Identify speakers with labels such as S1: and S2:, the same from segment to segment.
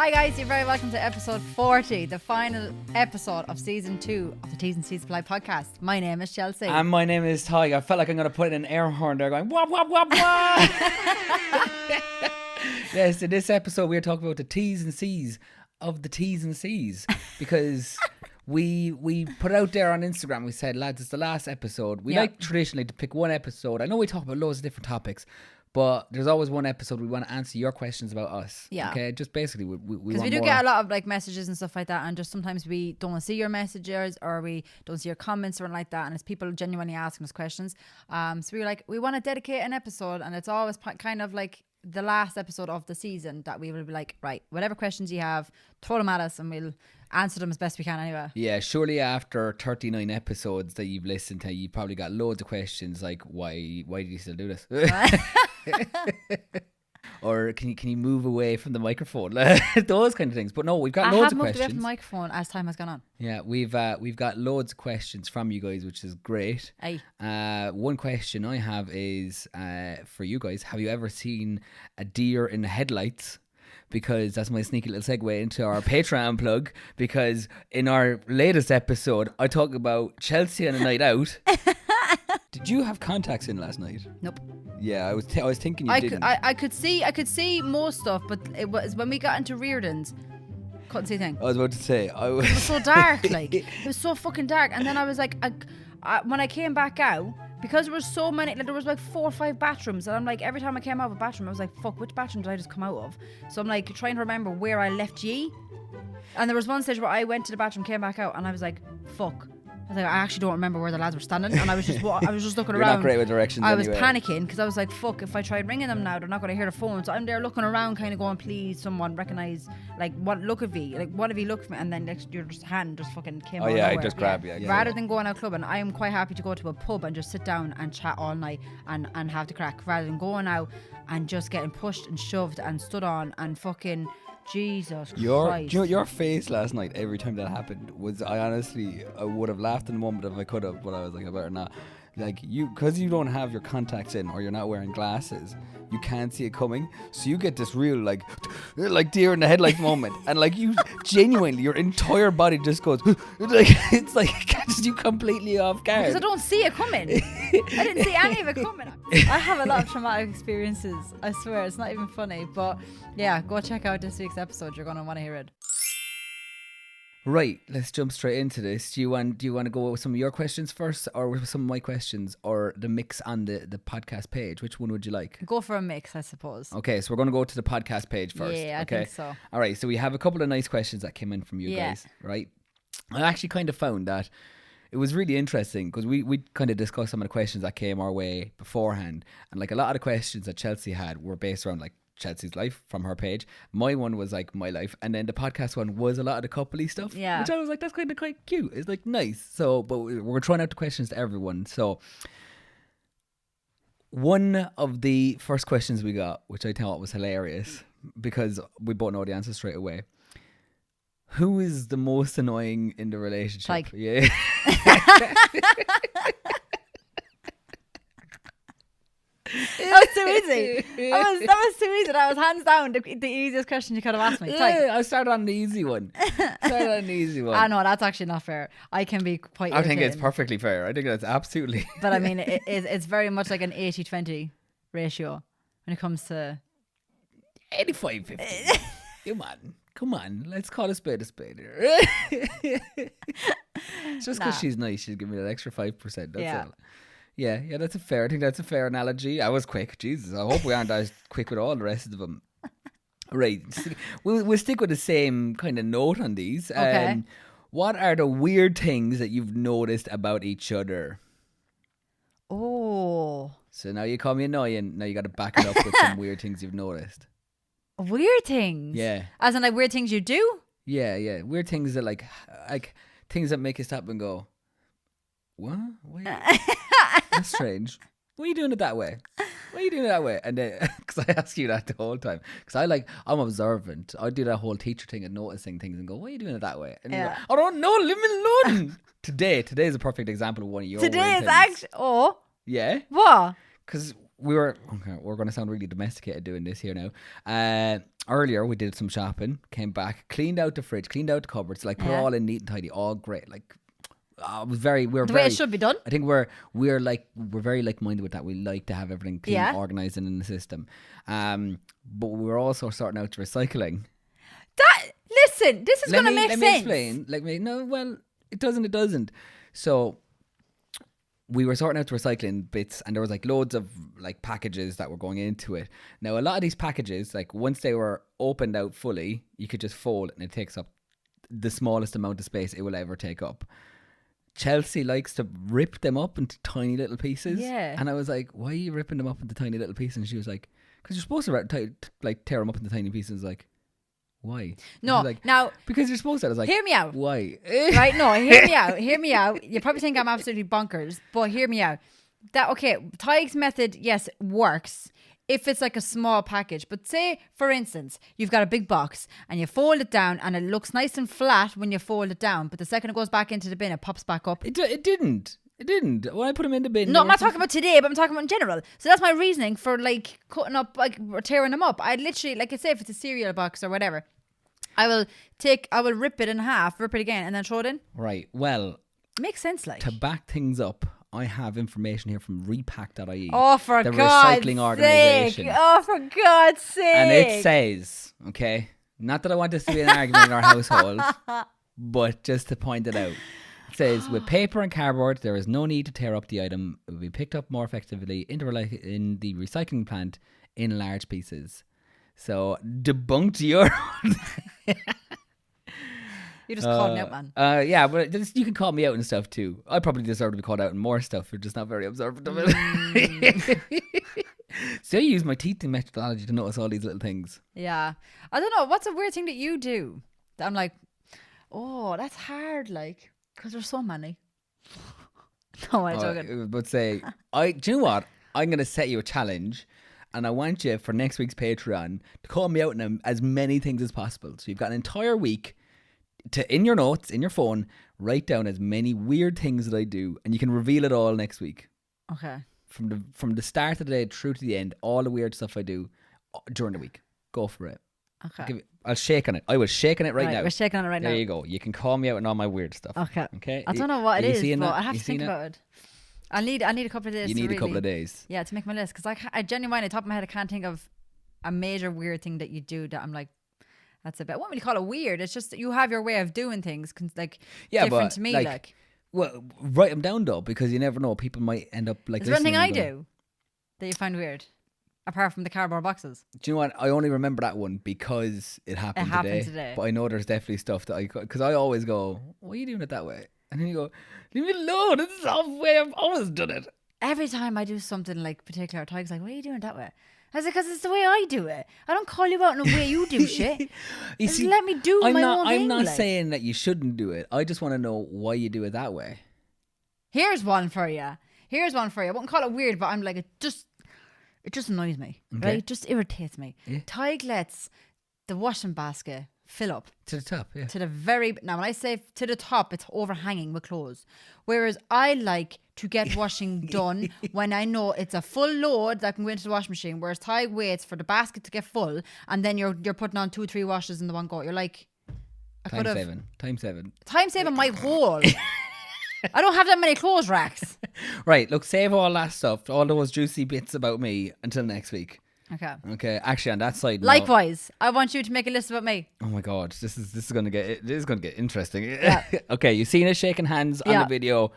S1: Hi guys, you're very welcome to episode 40, the final episode of season 2 of the T's and C's Apply podcast. My name is Chelsea.
S2: And my name is Ty. I felt like I'm going to put in an air horn there going, wah, wah, wah, wah. Yes, in this episode we're talking about the T's and C's of the T's and C's because we put it out there on Instagram. We said, lads, it's the last episode. We like traditionally to pick one episode. I know we talk about loads of different topics, but there's always one episode we want to answer your questions about us.
S1: Yeah.
S2: Okay, just basically we
S1: because we do get a lot of like messages and stuff like that, and just sometimes we don't see your messages or we don't see your comments or anything like that, and it's people genuinely asking us questions. So we're like, we want to dedicate an episode, and it's always kind of like the last episode of the season that we will be like, right, whatever questions you have, throw them at us and we'll answer them as best we can anyway.
S2: Yeah, surely after 39 episodes that you've listened to, you probably got loads of questions like, why do you still do this? Or can you move away from the microphone? Those kind of things. But no, we've got loads of questions. I have moved away from the
S1: microphone as time has gone on.
S2: Yeah, we've got loads of questions from you guys, which is great.
S1: Aye.
S2: One question I have is for you guys. Have you ever seen a deer in the headlights? Because that's my sneaky little segue into our Patreon plug. Because in our latest episode, I talk about Chelsea on a night out. Did you have contacts in last night?
S1: Nope.
S2: Yeah, I was thinking you didn't.
S1: I could see most stuff, but it was when we got into Reardon's, couldn't see a thing.
S2: I was about to say
S1: it was so dark, like it was so fucking dark. And then I was like, when I came back out, because there was so many, like, there was like 4 or 5 bathrooms, and I'm like, every time I came out of a bathroom, I was like, fuck, which bathroom did I just come out of? So I'm like trying to remember where I left ye. And there was one stage where I went to the bathroom, came back out, and I was like, fuck. I was like, I actually don't remember where the lads were standing, and I was just looking
S2: You're
S1: around.
S2: Not great with directions.
S1: I was
S2: anyway.
S1: panicking because I was like, fuck, if I tried ringing them now, they're not going to hear the phone. So I'm there looking around, kind of going, please, someone recognize, like, what look of you, like, what have you looked for me? And then like, your hand just fucking came out.
S2: Oh yeah,
S1: nowhere.
S2: I just grabbed you. Yeah,
S1: rather than going out clubbing, I am quite happy to go to a pub and just sit down and chat all night and have the crack, rather than going out and just getting pushed and shoved and stood on and fucking. Jesus Christ.
S2: Your face last night, every time that happened, was I would have laughed in the moment if I could have, but I was like, I better not. Like, because you don't have your contacts in or you're not wearing glasses, you can't see it coming. So you get this real, like deer in the headlights moment. And like, you genuinely, your entire body just goes, like, it's like it catches you completely off guard.
S1: Because I don't see it coming. I didn't see any of it coming. I have a lot of traumatic experiences. I swear, it's not even funny. But yeah, go check out this week's episode. You're going to want to hear it.
S2: Right, let's jump straight into this. Do you want to go with some of your questions first, or with some of my questions, or the mix on the podcast page? Which one would you like?
S1: Go for a mix, I suppose.
S2: Okay, so we're going to go to the podcast page first.
S1: Yeah,
S2: okay?
S1: I think so.
S2: All right, so we have a couple of nice questions that came in from you guys, right? I actually kind of found that it was really interesting because we kind of discussed some of the questions that came our way beforehand, and like a lot of the questions that Chelsea had were based around like Chelsea's life from her page. My one was like my life, and then the podcast one was a lot of the coupley stuff, which I was like, that's kind of quite cute. It's like nice. So, but we're trying out the questions to everyone. So one of the first questions we got, which I thought was hilarious because we both know the answer straight away. Who is the most annoying in the relationship?
S1: Like.
S2: Yeah.
S1: That was too easy. That was too easy. That was hands down the easiest question you could have asked me.
S2: Yeah, I started on the easy one. I
S1: know that's actually not fair. I can be quite irritating.
S2: I think it's perfectly fair. I think that's absolutely.
S1: But I mean, it's very much like an 80-20 ratio when it comes to
S2: 85-50. Come on, let's call a spade a spade here. Just because she's nice, she's giving me that extra 5%. That's all. Yeah, that's I think that's a fair analogy. I was quick. Jesus, I hope we aren't as quick with all the rest of them. Right, we'll stick with the same kind of note on these.
S1: Okay.
S2: What are the weird things that you've noticed about each other?
S1: Oh.
S2: So now you call me annoying. Now you got to back it up with some weird things you've noticed.
S1: Weird things?
S2: Yeah.
S1: As in like weird things you do?
S2: Yeah. Weird things that like things that make you stop and go, what? Wait. That's strange. Why are you doing it that way? Why are you doing it that way? And then, because I ask you that the whole time. Because I'm observant. I do that whole teacher thing and noticing things and go, why are you doing it that way? And you go, I don't know, leave me alone. Today's a perfect example of one of your
S1: Today is actually,
S2: yeah?
S1: What?
S2: Because we're going to sound really domesticated doing this here now. earlier we did some shopping, came back, cleaned out the fridge, cleaned out the cupboards, like put it
S1: Yeah.
S2: all in neat and tidy, all great. Like it was very, we were
S1: The
S2: very,
S1: way it should be done.
S2: I think we're very like minded with that. We like to have everything clean,
S1: Yeah.
S2: organized and in the system. But we were also sorting out the recycling.
S1: Listen, this is going to make
S2: Let
S1: sense.
S2: me explain. It doesn't. So we were sorting out the recycling bits, and there was like loads of like packages that were going into it. Now a lot of these packages, like once they were opened out fully, you could just fold and it takes up the smallest amount of space it will ever take up. Chelsea likes to rip them up into tiny little pieces.
S1: Yeah.
S2: And I was like, why are you ripping them up into tiny little pieces? And she was like, because you're supposed to tear them up into tiny pieces. Like, why?
S1: No,
S2: Like,
S1: now,
S2: because you're supposed to. I was like,
S1: hear me out.
S2: why?
S1: Right? No, hear me out. You probably think I'm absolutely bonkers, but hear me out. Tyke's method, yes, works if it's like a small package. But say, for instance, you've got a big box and you fold it down and it looks nice and flat when you fold it down, but the second it goes back into the bin, it pops back up.
S2: It didn't. It didn't. When I put them in the bin.
S1: No, I'm not talking about today, but I'm talking about in general. So that's my reasoning for like cutting up, like or tearing them up. I'd literally, like I say, if it's a cereal box or whatever, I will rip it in half, rip it again, and then throw it in.
S2: Right. Well,
S1: Makes sense, like.
S2: to back things up, I have information here from repack.ie.
S1: Oh, for
S2: the
S1: God's
S2: recycling
S1: sake.
S2: organisation.
S1: Oh, for God's sake.
S2: And it says, okay, not that I want this to be an argument in our household, but just to point it out. It says, with paper and cardboard, there is no need to tear up the item. It will be picked up more effectively in the recycling plant in large pieces. So, debunked your...
S1: You just called me out, man.
S2: Yeah, but you can call me out and stuff too. I probably deserve to be called out in more stuff. You're just not very observant of it. So I use my teaching methodology to notice all these little things.
S1: Yeah. I don't know. What's a weird thing that you do? That I'm like, oh, that's hard, like, because there's so many. No, I'm joking.
S2: But say, do you know what? I'm going to set you a challenge, and I want you for next week's Patreon to call me out in as many things as possible. So you've got an entire week to, in your notes, in your phone, write down as many weird things that I do, and you can reveal it all next week.
S1: Okay.
S2: From the start of the day through to the end, all the weird stuff I do during the week. Go for it.
S1: Okay.
S2: I'll shake on it. I was shaking it right now.
S1: We're shaking on it right now.
S2: There you go. You can call me out on all my weird stuff.
S1: Okay.
S2: Okay.
S1: I don't know what it
S2: Are you
S1: is,
S2: seeing
S1: but
S2: that?
S1: I have
S2: You
S1: to think
S2: seeing it?
S1: about it. I need a couple of days.
S2: You need a couple of days.
S1: Yeah, to make my list, because I genuinely, top of my head, I can't think of a major weird thing that you do that I'm like, that's a bit. I won't really call it weird. It's just that you have your way of doing things, like different
S2: but,
S1: to me. Like,
S2: well, write them down though, because you never know. People might end up like.
S1: is there anything
S2: listening
S1: I
S2: and going,
S1: do that you find weird, apart from the cardboard boxes?
S2: Do you know what? I only remember that one because it happened,
S1: today.
S2: But I know there's definitely stuff that because I always go, "Why are you doing it that way?" And then you go, "Leave me alone. This is the way I've always done it."
S1: Every time I do something like particular, Tyke's like, "Why are you doing it that way?" I was like, "Because it's the way I do it. I don't call you out in the way you do shit.
S2: You
S1: Just
S2: see,
S1: let me do my own thing."
S2: I'm not
S1: like.
S2: saying that you shouldn't do it. I just want to know why you do it that way.
S1: Here's one for you. I wouldn't call it weird, but I'm like, it just annoys me.
S2: Okay.
S1: Right? It just irritates me.
S2: Yeah.
S1: Tyke lets the washing basket fill up
S2: To the top, yeah.
S1: to the very, now when I say to the top, it's overhanging with clothes. Whereas I like to get washing done when I know it's a full load that can go into the washing machine. Whereas Tyke waits for the basket to get full, and then you're putting on 2-3 washes in the one go. You're like,
S2: Time saving.
S1: Time saving my whole. I don't have that many clothes racks.
S2: Right, look, save all that stuff, all those juicy bits about me until next week. Okay. Actually, on that side,
S1: Likewise, I want you to make a list about me.
S2: Oh my god, this is gonna get interesting.
S1: Yeah.
S2: Okay, you've seen us shaking hands on
S1: Yeah.
S2: the video.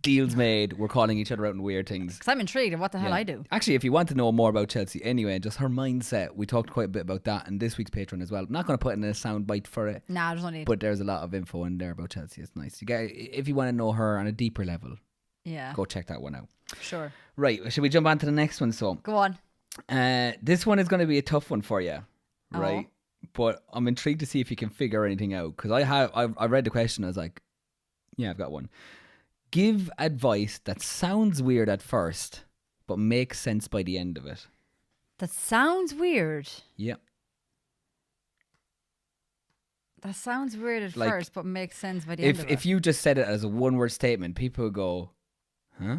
S2: Deals made. We're calling each other out in weird things.
S1: Because I'm intrigued of what the hell
S2: Yeah.
S1: I do.
S2: Actually, if you want to know more about Chelsea anyway, just her mindset, we talked quite a bit about that in this week's Patreon as well. I'm not going to put in a sound bite for it,
S1: Nah, there's no need.
S2: but there's a lot of info in there about Chelsea. It's nice. You get, if you want to know her on a deeper level,
S1: Yeah,
S2: go check that one out.
S1: sure.
S2: Right, should we jump on to the next one? So,
S1: Go on.
S2: this one is going to be a tough one for you,
S1: Oh.
S2: right? But I'm intrigued to see if you can figure anything out, because I read the question. I was like, yeah, I've got one. Give advice that sounds weird at first, but makes sense by the end of it.
S1: That sounds weird.
S2: Yeah.
S1: That sounds weird at
S2: Like,
S1: first, but makes sense by the end of it.
S2: If you just said it as a one-word statement, people would go, huh?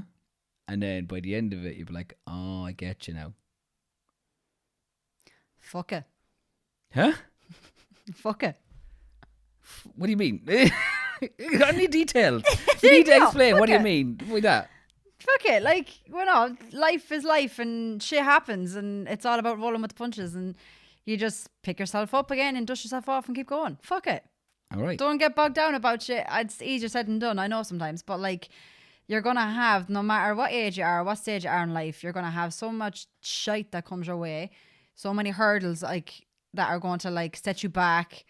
S2: And then by the end of it, you'd be like, oh, I get you now.
S1: Fuck it.
S2: Huh?
S1: Fuck it.
S2: What do you mean? I need details. You need to explain. What do you mean with that?
S1: Fuck it. Like, life is life and shit happens and it's all about rolling with the punches and you just pick yourself up again and dust yourself off and keep going. Fuck it.
S2: All right.
S1: Don't get bogged down about shit. It's easier said than done, I know sometimes, but like, you're going to have, no matter what age you are, what stage you are in life, you're going to have so much shite that comes your way, so many hurdles like that are going to like set you back.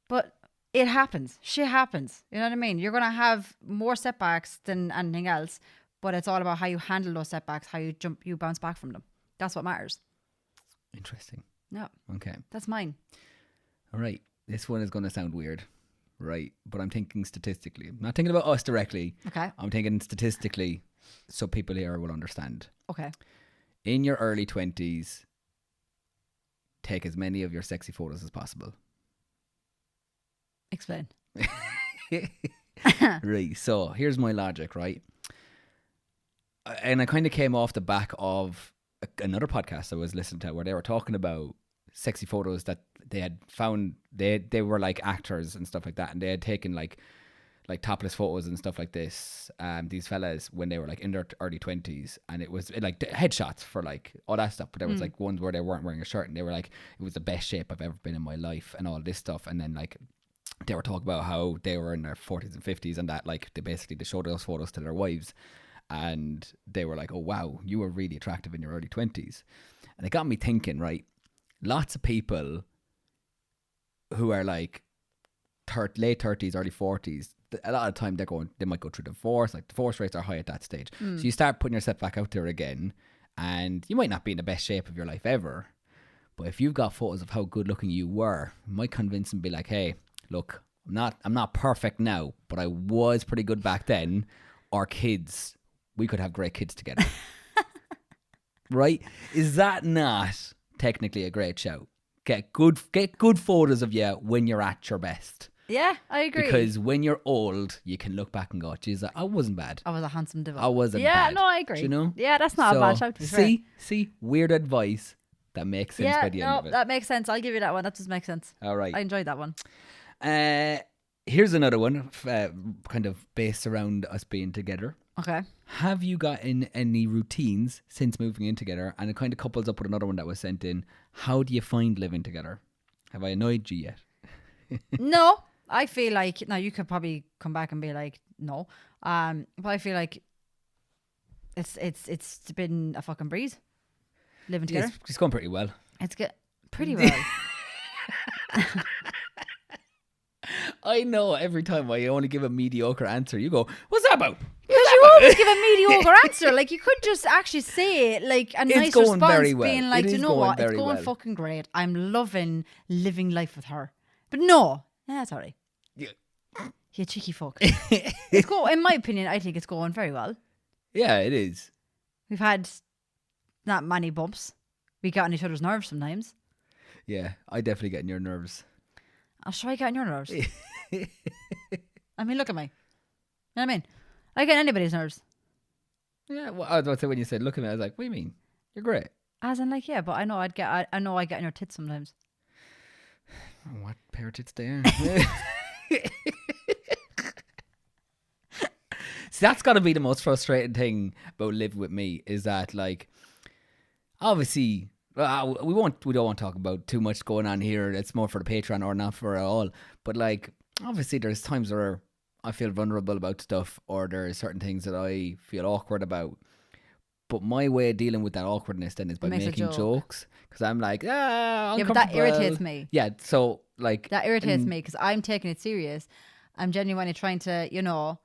S1: But it happens. Shit happens. You know what I mean? You're going to have more setbacks than anything else, but it's all about how you handle those setbacks, how you bounce back from them. That's what matters.
S2: Interesting.
S1: Yeah.
S2: Okay.
S1: That's mine.
S2: All right. This one is going to sound weird, right? But I'm thinking statistically. I'm not thinking about us directly.
S1: Okay.
S2: I'm thinking statistically so people here will understand.
S1: Okay.
S2: In your early 20s, take as many of your sexy photos as possible.
S1: Explain.
S2: Right. So here's my logic, right? And I kind of came off the back of another podcast I was listening to where they were talking about sexy photos that they had found. They were like actors and stuff like that, and they had taken like topless photos and stuff like this. These fellas when they were like in their early 20s, and it was like headshots for like all that stuff. But there was like ones where they weren't wearing a shirt, and they were like, it was the best shape I've ever been in my life, and all this stuff. And then like they were talking about how they were in their 40s and 50s, and that like they showed those photos to their wives. And they were like, oh, wow, you were really attractive in your early 20s. And it got me thinking, right? Lots of people who are like late 30s, early 40s, a lot of the time they might go through divorce. Like divorce rates are high at that stage. So you start putting yourself back out there again, and you might not be in the best shape of your life ever. But if you've got photos of how good looking you were, you might convince them, be like, hey, look, I'm not perfect now, but I was pretty good back then. Our kids, we could have great kids together. Right? Is that not technically a great shout? Get good photos of you when you're at your best.
S1: Yeah, I agree.
S2: Because when you're old, you can look back and go, geez, I wasn't bad.
S1: I was a handsome devil.
S2: I wasn't
S1: yeah,
S2: bad.
S1: no, I agree.
S2: Do you know?
S1: Yeah, that's not a bad shout, to be fair.
S2: See, weird advice that makes sense by the end of it.
S1: That makes sense. I'll give you that one. That does make sense.
S2: All right.
S1: I enjoyed that one.
S2: Here's another one, kind of based around us being together.
S1: Okay.
S2: Have you gotten any routines since moving in together? And it kind of couples up with another one that was sent in. How do you find living together? Have I annoyed you yet?
S1: No, I feel like, now you could probably come back and be like, no. But I feel like it's been a fucking breeze living together.
S2: It's gone pretty well.
S1: It's good. Pretty well.
S2: I know every time I only give a mediocre answer, you go, what's that about?
S1: Because you always give a mediocre answer. Like, you could just actually say, like, a nice
S2: going
S1: response,
S2: very well.
S1: being like,
S2: It
S1: do you
S2: is
S1: know
S2: going
S1: what? It's
S2: very
S1: going
S2: well.
S1: fucking great. I'm loving living life with her. But no, that's all right.
S2: Yeah.
S1: You cheeky fuck. In my opinion, I think it's going very well.
S2: Yeah, it is.
S1: We've had not many bumps. We get on each other's nerves sometimes.
S2: Yeah, I definitely get in your nerves.
S1: I'll try get on your nerves. I mean, look at me. You know what I mean? I get on anybody's nerves.
S2: Yeah, well, I was about to say when you said look at me, I was like, what do you mean? You're great.
S1: As in, like, yeah, but I know I get on your tits sometimes.
S2: Oh, what pair of tits they are. See, that's got to be the most frustrating thing about living with me is that, like, obviously, we don't want to talk about too much going on here. It's more for the Patreon or not for it all. But, like, obviously, there's times where I feel vulnerable about stuff, or there's certain things that I feel awkward about. But my way of dealing with that awkwardness then is by making jokes. Because I'm like,
S1: yeah, but that irritates me.
S2: Yeah, so, like,
S1: that irritates me because I'm taking it serious. I'm genuinely trying to,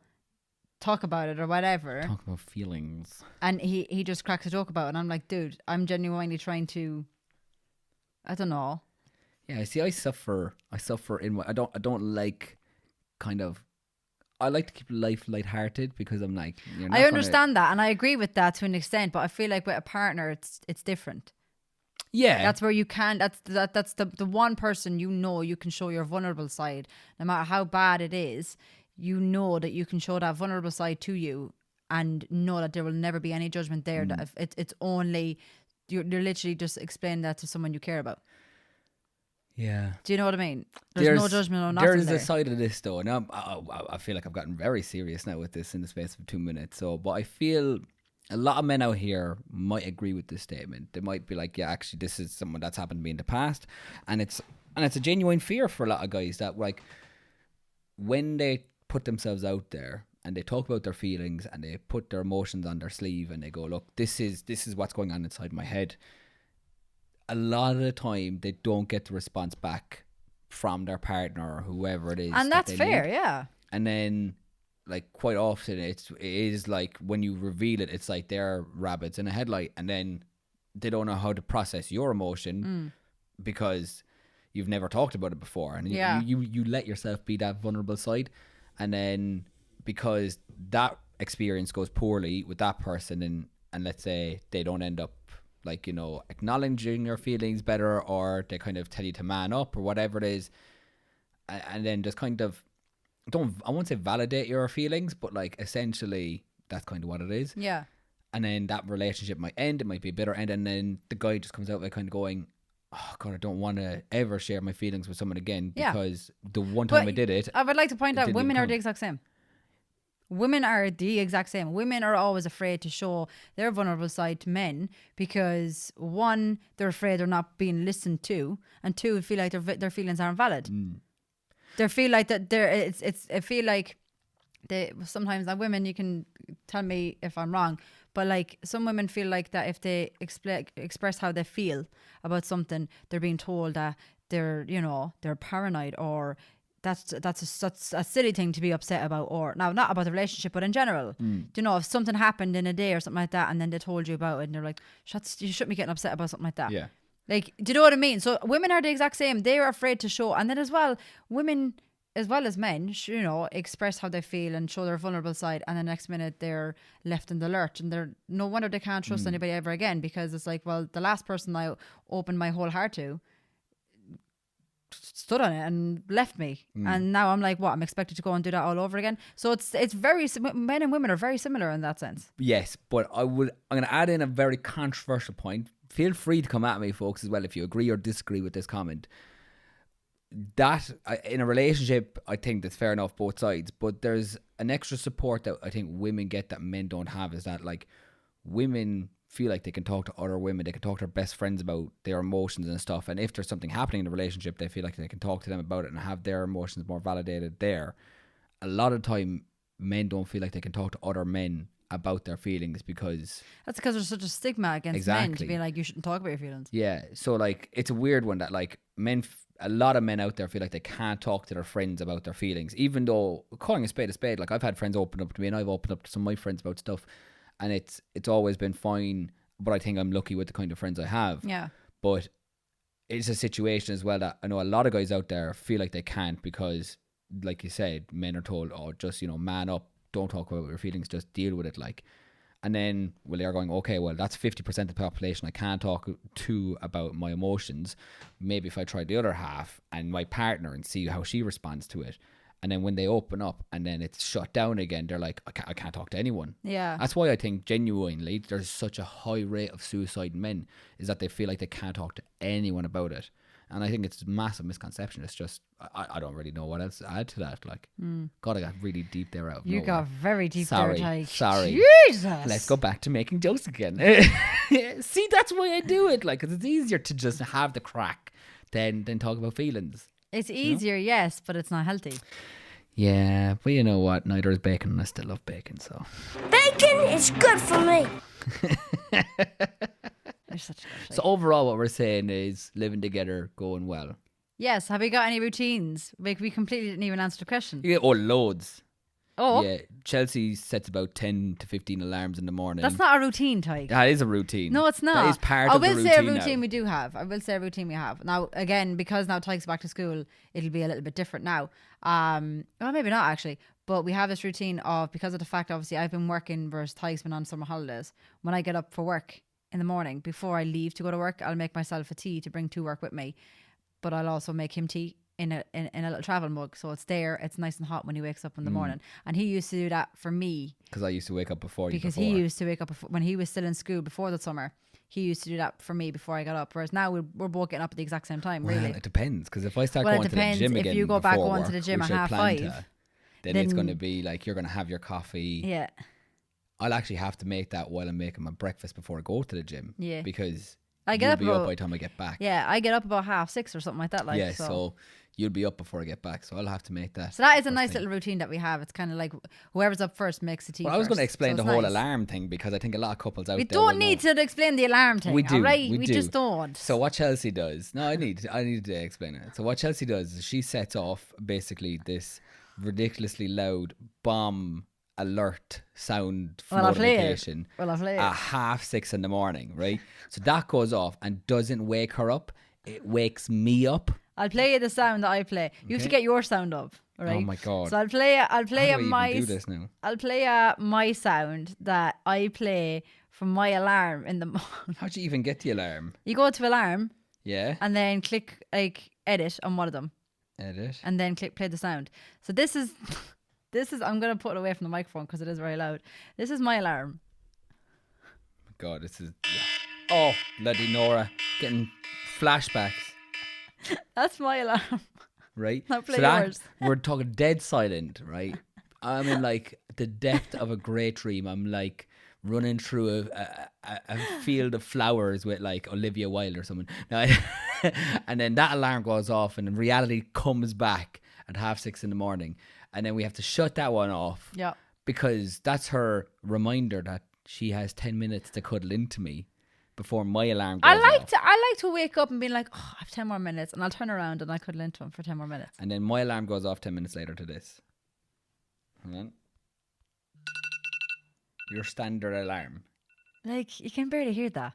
S1: talk about it or whatever.
S2: Talk about feelings.
S1: And he just cracks a joke about it. And I'm like, dude, I'm genuinely trying to, I don't know.
S2: Yeah, see, I suffer in I don't like kind of, I like to keep life lighthearted because I'm like,
S1: I understand that and I agree with that to an extent, but I feel like with a partner it's different.
S2: Yeah.
S1: That's where you can, that's the one person you can show your vulnerable side. No matter how bad it is, you know that you can show that vulnerable side to you and know that there will never be any judgment there. That if it's only, you're literally just explaining that to someone you care about.
S2: Yeah.
S1: Do you know what I mean? There's no judgment, no nothing
S2: There's
S1: there.
S2: a side of this though, and I feel like I've gotten very serious now with this in the space of 2 minutes. So, but I feel a lot of men out here might agree with this statement. They might be like, yeah, actually, this is someone that's happened to me in the past, and it's a genuine fear for a lot of guys that like when they put themselves out there and they talk about their feelings and they put their emotions on their sleeve and they go, look, this is what's going on inside my head. A lot of the time they don't get the response back from their partner or whoever it is.
S1: And that's fair, yeah.
S2: And then like quite often it is like when you reveal it, it's like they're rabbits in a headlight, and then they don't know how to process your emotion because you've never talked about it before, and you let yourself be that vulnerable side, and then because that experience goes poorly with that person, and let's say they don't end up like, you know, acknowledging your feelings better, or they kind of tell you to man up or whatever it is, and then just kind of I won't say validate your feelings, but like essentially that's kind of what it is.
S1: Yeah.
S2: And then that relationship might end, it might be a bitter end, and then the guy just comes out by kind of going, oh God, I don't want to ever share my feelings with someone again because the one time I did it.
S1: I would like to point out women are the exact same. Women are the exact same. Women are always afraid to show their vulnerable side to men because, one, they're afraid they're not being listened to, and two, feel like their feelings aren't valid. They feel like that I feel like sometimes now women, you can tell me if I'm wrong, but like some women feel like that if they express how they feel about something, they're being told that they're paranoid, or that's a silly thing to be upset about, or now not about the relationship but in general. You know, if something happened in a day or something like that and then they told you about it and they're like, you shouldn't be getting upset about something like that.
S2: Yeah.
S1: Like, do you know what I mean? So women are the exact same. They are afraid to show, and then as well, women as well as men, you know, express how they feel and show their vulnerable side, and the next minute they're left in the lurch, and they're no wonder they can't trust anybody ever again, because it's like, well, the last person I opened my whole heart to stood on it and left me, and now I'm like, what? I'm expected to go and do that all over again. So it's very, men and women are very similar in that sense. Yes,
S2: but I'm going to add in a very controversial point. Feel free to come at me, folks, as well, if you agree or disagree with this comment. That in a relationship, I think that's fair enough, both sides. But there's an extra support that I think women get that men don't have, is that like women feel like they can talk to other women, they can talk to their best friends about their emotions and stuff. And if there's something happening in the relationship, they feel like they can talk to them about it and have their emotions more validated there. A lot of time, men don't feel like they can talk to other men about their feelings because
S1: there's such a stigma against men to be like, you shouldn't talk about your feelings.
S2: Yeah, so like it's a weird one that like a lot of men out there feel like they can't talk to their friends about their feelings, even though calling a spade, like I've had friends open up to me and I've opened up to some of my friends about stuff, and it's always been fine. But I think I'm lucky with the kind of friends I have.
S1: Yeah.
S2: But it's a situation as well that I know a lot of guys out there feel like they can't because, like you said, men are told, oh, just, you know, man up. Don't talk about your feelings, just deal with it. Like, and then, well, they're going, okay, well, that's 50% of the population I can't talk to about my emotions. Maybe if I try the other half and my partner and see how she responds to it. And then when they open up and then it's shut down again, they're like, I can't talk to anyone.
S1: Yeah.
S2: That's why I think genuinely there's such a high rate of suicide in men, is that they feel like they can't talk to anyone about it. And I think it's a massive misconception. It's just, I don't really know what else to add to that. Like, God, I got really deep there out of nowhere.
S1: You got very deep
S2: there,
S1: Tyke.
S2: Sorry.
S1: Jesus.
S2: Let's go back to making jokes again. See, that's why I do it. Like, 'cause it's easier to just have the crack than talk about feelings.
S1: It's easier, yes, but it's not healthy.
S2: Yeah, but you know what? Neither is bacon, and I still love bacon, so.
S3: Bacon is good for me.
S1: You're such a good
S2: So overall, what we're saying is living together, going well.
S1: Yes. Have you got any routines? Like, we completely didn't even answer the question.
S2: Yeah, loads.
S1: Oh.
S2: Yeah, Chelsea sets about 10 to 15 alarms in the morning.
S1: That's not a routine, Tyke.
S2: That is a routine.
S1: No, it's not.
S2: That is part of the routine.
S1: I will say a routine we do have. I will say a routine we have. Now, again, because now Tyke's back to school, it'll be a little bit different now. Well, maybe not actually. But we have this routine of, because of the fact, obviously, I've been working versus Tyke's been on summer holidays. When I get up for work in the morning, before I leave to go to work, I'll make myself a tea to bring to work with me. But I'll also make him tea in a little travel mug, so it's there, it's nice and hot when he wakes up in the morning. And he used to do that for me
S2: because I used to wake up before you.
S1: He used to wake up when he was still in school before the summer. he used to do that for me before I got up. Whereas now we're both getting up at the exact same time.
S2: Well,
S1: Really,
S2: it depends, because if I start
S1: Well, it
S2: going to the
S1: depends.
S2: gym
S1: If
S2: again
S1: you go back
S2: before
S1: going to
S2: work,
S1: the gym
S2: which
S1: at
S2: I plan
S1: 5:30,
S2: to, then it's
S1: then-
S2: going to be like you're going to have your coffee.
S1: yeah.
S2: I'll actually have to make that while I'm making my breakfast before I go to the gym.
S1: Yeah.
S2: Because
S1: I get
S2: you'll
S1: up
S2: be up
S1: about-
S2: by the time I get back.
S1: Yeah, I get up about 6:30 or something like that. Like,
S2: yeah, so you'll be up before I get back. So I'll have to make that.
S1: So that is a
S2: first
S1: nice
S2: thing.
S1: little routine that we have. It's kind of like whoever's up first makes the tea.
S2: Well, I was going to
S1: first.
S2: explain
S1: So
S2: the
S1: it's
S2: whole
S1: nice.
S2: alarm thing, because I think a lot of couples out
S1: We
S2: there will
S1: don't need
S2: know.
S1: to explain the alarm thing.
S2: We do.
S1: All right?
S2: We do.
S1: just don't.
S2: So what Chelsea does? No, I need to explain it. So what Chelsea does is she sets off basically this ridiculously loud bomb alert sound
S1: Well, I'll play it.
S2: notification
S1: Well, I'll play it.
S2: at 6:30 in the morning, right? So that goes off and doesn't wake her up. It wakes me up.
S1: I'll play you the sound that I play. You have to
S2: Okay.
S1: get your sound up. All right?
S2: Oh my God.
S1: So I'll play.
S2: How do I even do this now?
S1: I'll play my sound that I play from my alarm in the morning.
S2: How do you even get the alarm?
S1: You go to alarm
S2: Yeah.
S1: and then click like edit on one of them,
S2: Edit.
S1: and then click play the sound. So this is I'm gonna put it away from the microphone because it is very loud. This is my alarm.
S2: God, this is. Oh, bloody Nora. Getting flashbacks,
S1: That's my alarm.
S2: right?
S1: Now play yours.
S2: We're talking dead silent, right? I'm in like the depth of a great dream. I'm like running through a field of flowers with like Olivia Wilde or someone. No, and then that alarm goes off and reality comes back at 6:30 in the morning. And then we have to shut that one off.
S1: Yeah.
S2: Because that's her reminder that she has 10 minutes to cuddle into me before my alarm goes
S1: I like
S2: off.
S1: to wake up and be like, oh, I have 10 more minutes, and I'll turn around and I cuddle into him for 10 more minutes.
S2: And then my alarm goes off 10 minutes later to this. Hang on. Your standard alarm.
S1: Like, you can barely hear that.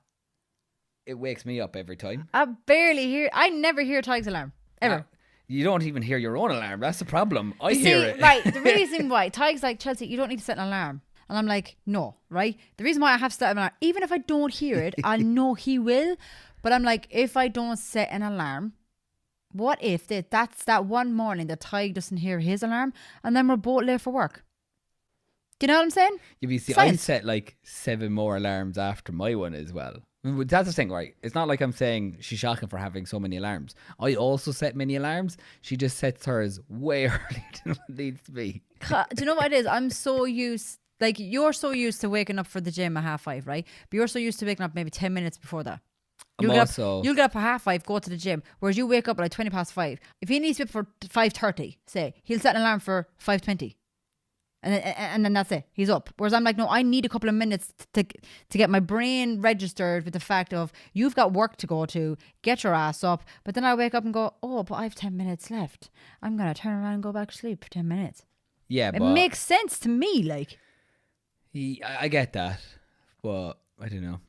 S2: It wakes me up every time.
S1: I never hear Tig's alarm. Ever.
S2: You don't even hear your own alarm. That's the problem. I
S1: You
S2: hear
S1: see,
S2: it.
S1: right, the reason why Tig's like, Chelsea, you don't need to set an alarm. And I'm like, no, right? The reason why I have to set an alarm, even if I don't hear it, I know he will. But I'm like, if I don't set an alarm, what if that's that one morning that Tig doesn't hear his alarm and then we're both late for work? Do you know what I'm saying?
S2: You see, I
S1: Science.
S2: set like 7 more alarms after my one as well. That's the thing, right? It's not like I'm saying she's shocking for having so many alarms. I also set many alarms. She just sets hers way earlier than what it needs to be.
S1: Do you know what it is? I'm so used, like you're so used to waking up for the gym at 5:30, right? But you're so used to waking up maybe 10 minutes before that. You'll get up at 5:30, go to the gym, whereas you wake up at like 20 past 5. If he needs to be up for 5:30, say, he'll set an alarm for 5:20. And then that's it. He's up. Whereas I'm like, no, I need a couple of minutes to get my brain registered with the fact of you've got work to go to, get your ass up. But then I wake up and go, oh, but I have 10 minutes left. I'm going to turn around and go back to sleep for 10 minutes.
S2: Yeah,
S1: It
S2: but
S1: makes sense to me, like.
S2: I get that, but I don't know.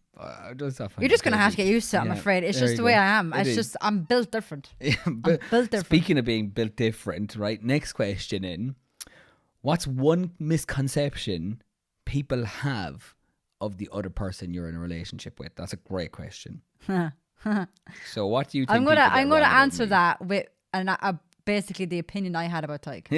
S1: You're just going to have to get used to it, I'm afraid. It's just the way I am. I'm built different.
S2: But
S1: built different.
S2: Speaking of being built different, right? Next question in. What's one misconception people have of the other person you're in a relationship with? That's a great question. So what do you think?
S1: I'm gonna answer
S2: that.
S1: that with basically the opinion I had about Tig.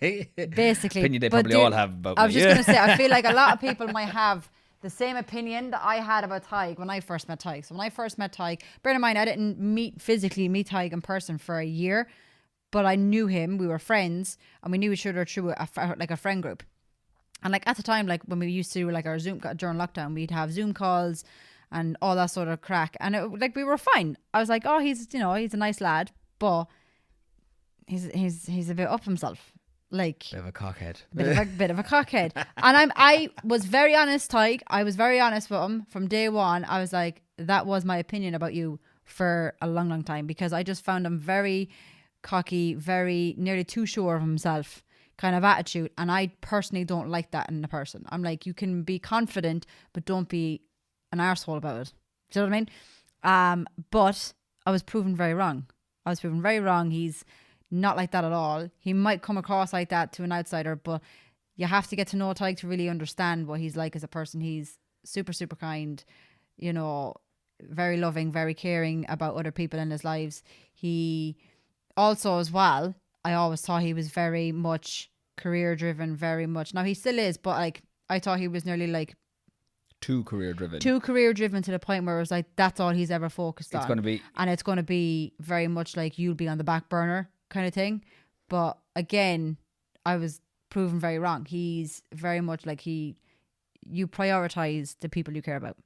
S1: Basically,
S2: Opinion they
S1: but
S2: probably all have about
S1: I was
S2: me.
S1: just gonna say, I feel like a lot of people might have the same opinion that I had about Tig when I first met Tig. So when I first met Tig, bear in mind I didn't physically meet Tig in person for a year, but I knew him. We were friends, and we knew each other through a friend group. And like at the time, like when we used to do like our Zoom during lockdown, we'd have Zoom calls and all that sort of crack, and we were fine. I was like, oh, he's a nice lad, but he's a bit up himself, like
S2: Bit of a cockhead.
S1: bit of a cockhead. And I was very honest, Tig. I was very honest with him from day one. I was like, that was my opinion about you for a long, long time, because I just found him very cocky, very nearly too sure of himself kind of attitude, and I personally don't like that in a person. I'm like, you can be confident, but don't be an arsehole about it. Do you know what I mean? But I was proven very wrong. He's not like that at all. He might come across like that to an outsider, but you have to get to know Tig to really understand what he's like as a person. He's super, super kind, very loving, very caring about other people in his lives. He also, as well, I always thought he was very much career driven, very much. Now he still is, but like I thought he was nearly like
S2: too career driven.
S1: Too career driven to the point where it was like that's all he's ever focused on.
S2: It's going to be,
S1: and it's going to be very much like you'll be on the back burner kind of thing. But again, I was proven very wrong. He's very much like you prioritize the people you care about,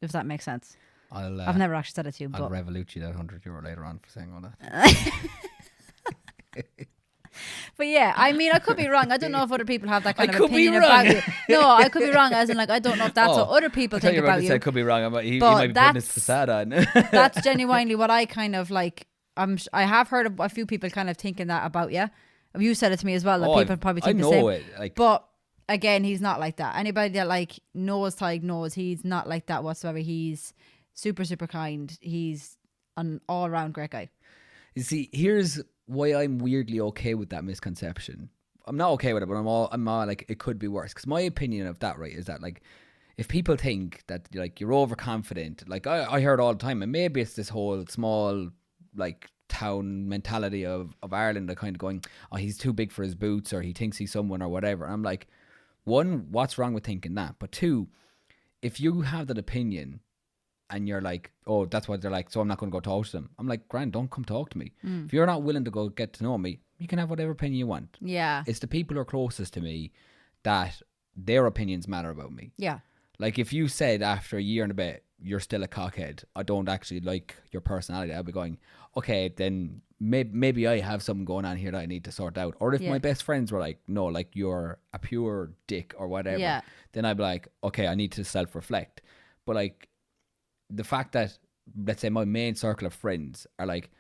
S1: if that makes sense. I've never actually said it to you,
S2: I'll
S1: but
S2: revolute you that €100 later on for saying all that.
S1: But yeah, I mean, I could be wrong. I don't know if other people have that kind
S2: I
S1: of
S2: could be
S1: opinion
S2: wrong.
S1: about you. No, I could be wrong. As in, like, I don't know if that's what other people
S2: I thought
S1: think
S2: you were about
S1: about
S2: to
S1: you.
S2: say I could be wrong. He
S1: But
S2: might be putting his facade on.
S1: That's genuinely what I kind of like. I have heard of a few people kind of thinking that about you. You said it to me as well. That people probably think the same.
S2: it. Like,
S1: but again, he's not like that. Anybody that like knows Tig knows he's not like that whatsoever. He's super, super kind. He's an all-around great guy.
S2: you see, here's why I'm weirdly okay with that misconception. I'm not okay with it, but I'm all like, it could be worse. Because my opinion of that, right, is that like, if people think that like you're overconfident, like I heard all the time, and maybe it's this whole small like town mentality of Ireland, that kind of going, oh, he's too big for his boots, or he thinks he's someone or whatever. And I'm like, one, what's wrong with thinking that? But two, if you have that opinion and you're like, oh, that's what they're like, so I'm not going to go talk to them. I'm like, Grant, don't come talk to me. If you're not willing to go get to know me, you can have whatever opinion you want.
S1: Yeah.
S2: It's the people who are closest to me that their opinions matter about me.
S1: Yeah.
S2: Like if you said after a year and a bit, you're still a cockhead, I don't actually like your personality, I'll be going, okay, then maybe I have something going on here that I need to sort out. Or if my best friends were like, no, like you're a pure dick or whatever, then I'd be like, okay, I need to self-reflect. But like the fact that, let's say my main circle of friends are like,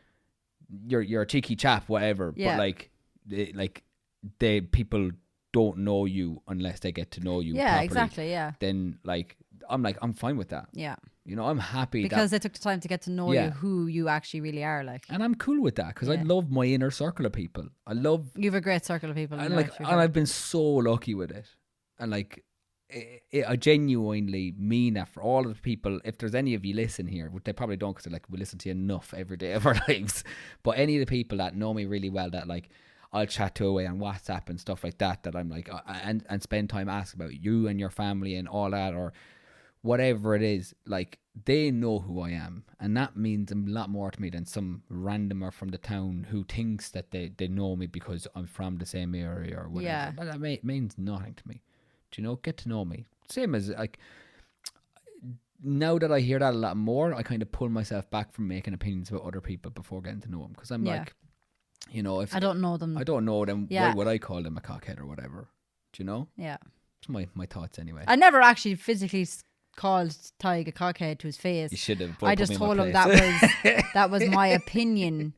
S2: you're a cheeky chap, whatever, but like people don't know you unless they get to know you properly.
S1: Exactly,
S2: Then like I'm fine with that.
S1: Yeah.
S2: You know, I'm happy
S1: because they took the time to get to know you, who you actually really are, like.
S2: And I'm cool with that because I love my inner circle of people. You
S1: have a great circle of people.
S2: And I've been so lucky with it. And like I genuinely mean that for all of the people. If there's any of you listen here, which they probably don't, because like we listen to you enough every day of our lives. But any of the people that know me really well, that like I'll chat to away on WhatsApp and stuff like that, that I'm like, and spend time asking about you and your family and all that, or whatever it is, like they know who I am, and that means a lot more to me than some randomer from the town who thinks that they know me because I'm from the same area or whatever.
S1: Yeah.
S2: That means nothing to me. Do you know? Get to know me. Same as like, now that I hear that a lot more, I kind of pull myself back from making opinions about other people before getting to know them, because I'm like, you know, if
S1: I don't know them,
S2: why would I call them a cockhead or whatever? Do you know?
S1: Yeah.
S2: It's my thoughts anyway.
S1: I never actually physically called Tig a cockhead to his face.
S2: You should have.
S1: I just told him that was my opinion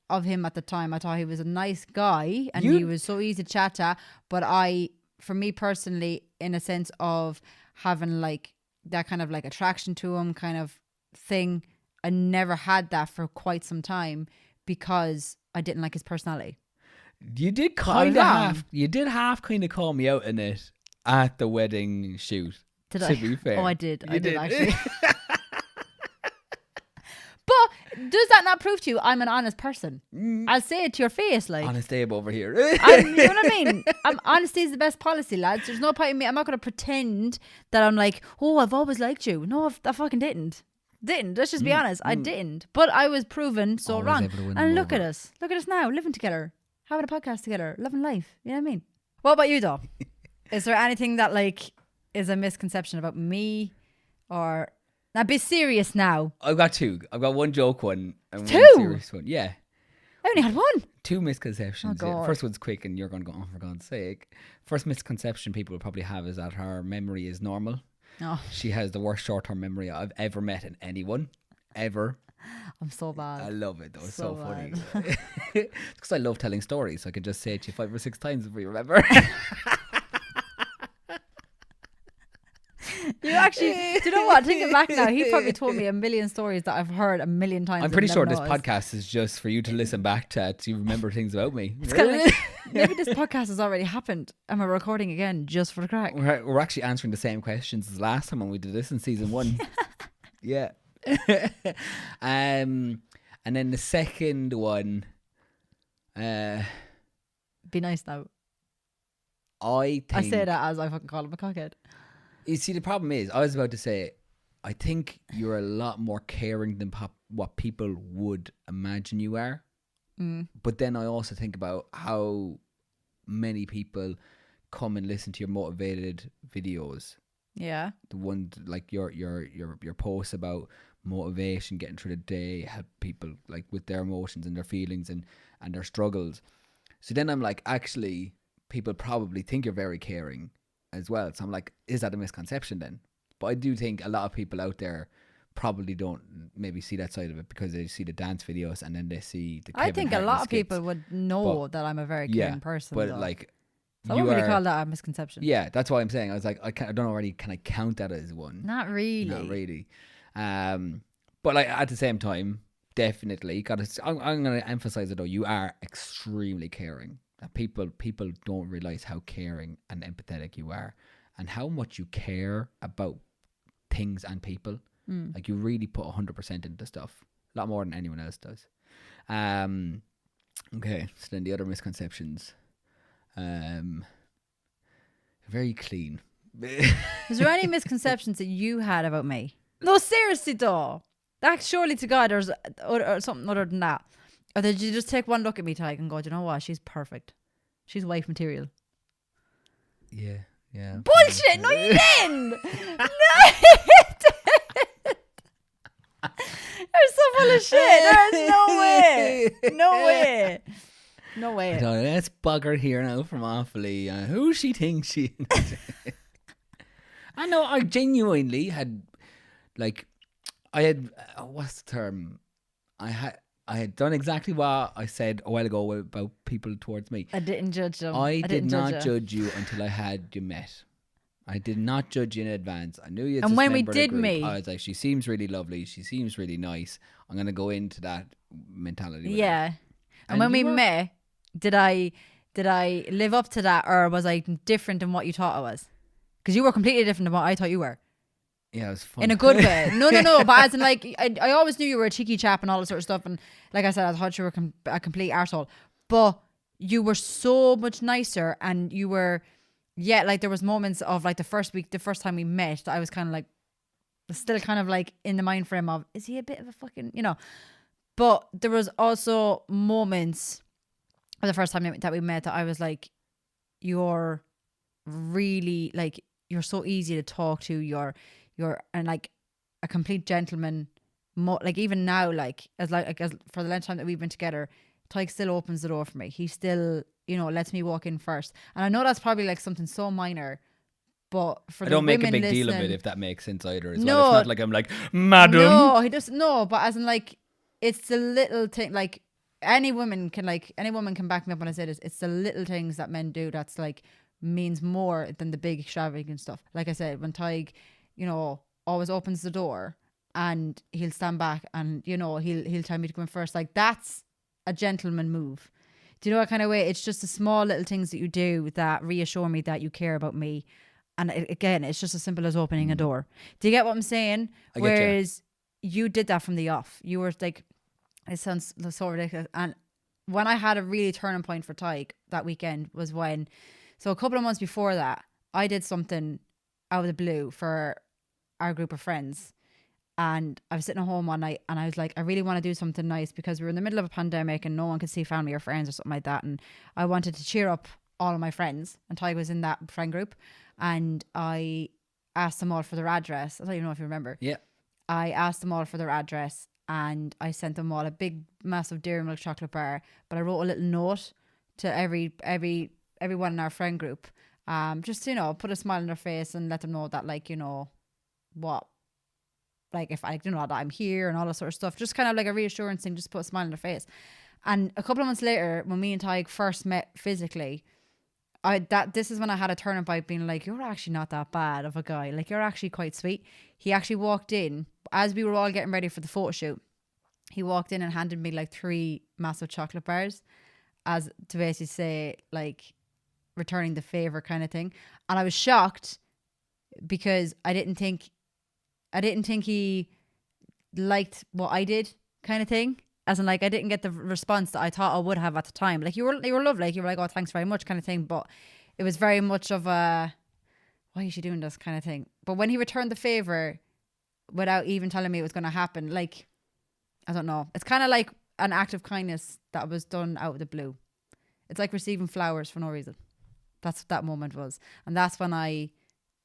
S1: of him at the time. I thought he was a nice guy and he was so easy to chat to. But for me personally, in a sense of having like that kind of like attraction to him kind of thing, I never had that for quite some time because I didn't like his personality.
S2: You did kind of half kind of call me out in it at the wedding shoot.
S1: Did I?
S2: To be fair.
S1: Oh, I did. I did actually. But does that not prove to you I'm an honest person? I'll say it to your face, like.
S2: Honest Abe over here.
S1: You know what I mean? Honesty is the best policy, lads. There's no point in me. I'm not going to pretend that I'm like, oh, I've always liked you. No, I fucking didn't. Let's just be honest. I didn't. But I was proven so
S2: Always
S1: wrong. And look at us. Look at us now, living together, having a podcast together, loving life. You know what I mean? What about you, though? Is there anything that like is a misconception about me, or now be serious now?
S2: I've got two. I've got one joke one and
S1: two?
S2: one serious one. Yeah.
S1: I only had one.
S2: Two misconceptions.
S1: Oh, God.
S2: First one's quick and you're going to go, oh, for God's sake. First misconception people will probably have is that her memory is normal.
S1: Oh.
S2: She has the worst short-term memory I've ever met in anyone. Ever.
S1: I'm so bad.
S2: I love it though. It's so funny.
S1: bad.
S2: It's because I love telling stories. So I can just say it to you 5 or 6 times if you remember.
S1: You actually, do you know what? Thinking back now, he probably told me a million stories that I've heard a million times.
S2: I'm pretty sure this podcast is just for you to listen back to remember things about me.
S1: It's kind of like, maybe this podcast has already happened and we're recording again just for the crack.
S2: We're actually answering the same questions as last time when we did this in season 1. Yeah. And then the second one,
S1: be nice now.
S2: I
S1: say that as I fucking call him a cockhead.
S2: You see, the problem is, I was about to say, I think you're a lot more caring than what people would imagine you are. But then I also think about how many people come and listen to your motivated videos.
S1: Yeah.
S2: The one like your posts about motivation, getting through the day, help people like with their emotions and their feelings and their struggles. So then I'm like, actually, people probably think you're very caring as well. So I'm like, is that a misconception then? But I do think a lot of people out there probably don't maybe see that side of it because they see the dance videos and then they see the Kevin
S1: I think a
S2: Hart
S1: lot of
S2: skits.
S1: people would know that I'm a very caring person.
S2: But
S1: though.
S2: like,
S1: So I wouldn't really call that a misconception.
S2: Yeah, that's why I'm saying. I was like, I don't already. Can I count that as one?
S1: Not really.
S2: Not really. But like at the same time, definitely. I'm going to emphasize it though. You are extremely caring. That people don't realize how caring and empathetic you are, and how much you care about things and people. Like you really put 100% into stuff, a lot more than anyone else does. Okay, so then the other misconceptions. Very clean.
S1: Is there any misconceptions that you had about me? No, seriously though. That surely to God there's or something other than that. Or did you just take one look at me, Tyke, and go, do you know what? She's perfect. She's wife material.
S2: Yeah.
S1: Bullshit! No, you didn't! No, you're so full of shit. There's no way. No way.
S2: So let's bug her here now from awfully. Who she thinks she is. I know, I genuinely had, like, I had, what's the term? I had done exactly what I said a while ago about people towards me.
S1: I didn't judge them.
S2: I did not judge you until I had you met. I did not judge you in advance. I knew you.
S1: And when we did meet,
S2: I was like, she seems really lovely. She seems really nice. I'm gonna go into that mentality.
S1: Yeah. And when we met, did I live up to that, or was I different than what you thought I was? Because you were completely different than what I thought you were.
S2: Yeah, it was fun.
S1: In a good way. No. But as in, like, I always knew you were a cheeky chap and all that sort of stuff. And like I said, I thought you were a complete arsehole. But you were so much nicer, and you were, like there was moments of like the first time we met, that I was kind of like, still kind of like in the mind frame of, is he a bit of a fucking, But there was also moments of the first time that we met that I was like, you're really, like, you're so easy to talk to. You're and like a complete gentleman. Like even now, like as for the length of time that we've been together, Tyke still opens the door for me. He still, lets me walk in first. And I know that's probably like something so minor, but for
S2: I
S1: the
S2: don't make a
S1: women
S2: big deal of
S1: listening-
S2: it, if that makes sense either. As
S1: No.
S2: well, it's not like I'm like, madam.
S1: No, he doesn't. No, but as in, like, it's the little thing. Like any woman can back me up when I say this. It's the little things that men do that's like means more than the big extravagant stuff. Like I said, when Tyke, always opens the door and he'll stand back and he'll tell me to go in first. Like, that's a gentleman move. Do you know what kind of way? It's just the small little things that you do that reassure me that you care about me. And again, it's just as simple as opening a door. Do you get what I'm saying?
S2: I get you.
S1: Whereas you did that from the off. You were like, it sounds so ridiculous. And when I had a really turning point for Tyke that weekend was when, so a couple of months before that, I did something out of the blue for our group of friends. And I was sitting at home one night and I was like, I really want to do something nice because we were in the middle of a pandemic and no one could see family or friends or something like that. And I wanted to cheer up all of my friends, and Tyke was in that friend group. And I asked them all for their address. I don't even know if you remember.
S2: Yeah.
S1: I asked them all for their address and I sent them all a big, massive Dairy Milk chocolate bar. But I wrote a little note to everyone in our friend group. Just, put a smile on their face and let them know that, like, what, like, if I, that I'm here and all that sort of stuff. Just kind of like a reassurance thing, just put a smile on their face. And a couple of months later, when me and Tyke first met physically, this is when I had a turning point, being like, you're actually not that bad of a guy. Like, you're actually quite sweet. He actually walked in as we were all getting ready for the photo shoot. He walked in and handed me like 3 massive chocolate bars, as to basically say, like, returning the favor kind of thing. And I was shocked because I didn't think he liked what I did, kind of thing. As in, like, I didn't get the response that I thought I would have at the time. Like, you were lovely. Like, you were like, oh, thanks very much, kind of thing. But it was very much of a, why is she doing this kind of thing? But when he returned the favor without even telling me it was going to happen, like, I don't know. It's kind of like an act of kindness that was done out of the blue. It's like receiving flowers for no reason. That's what that moment was. And that's when I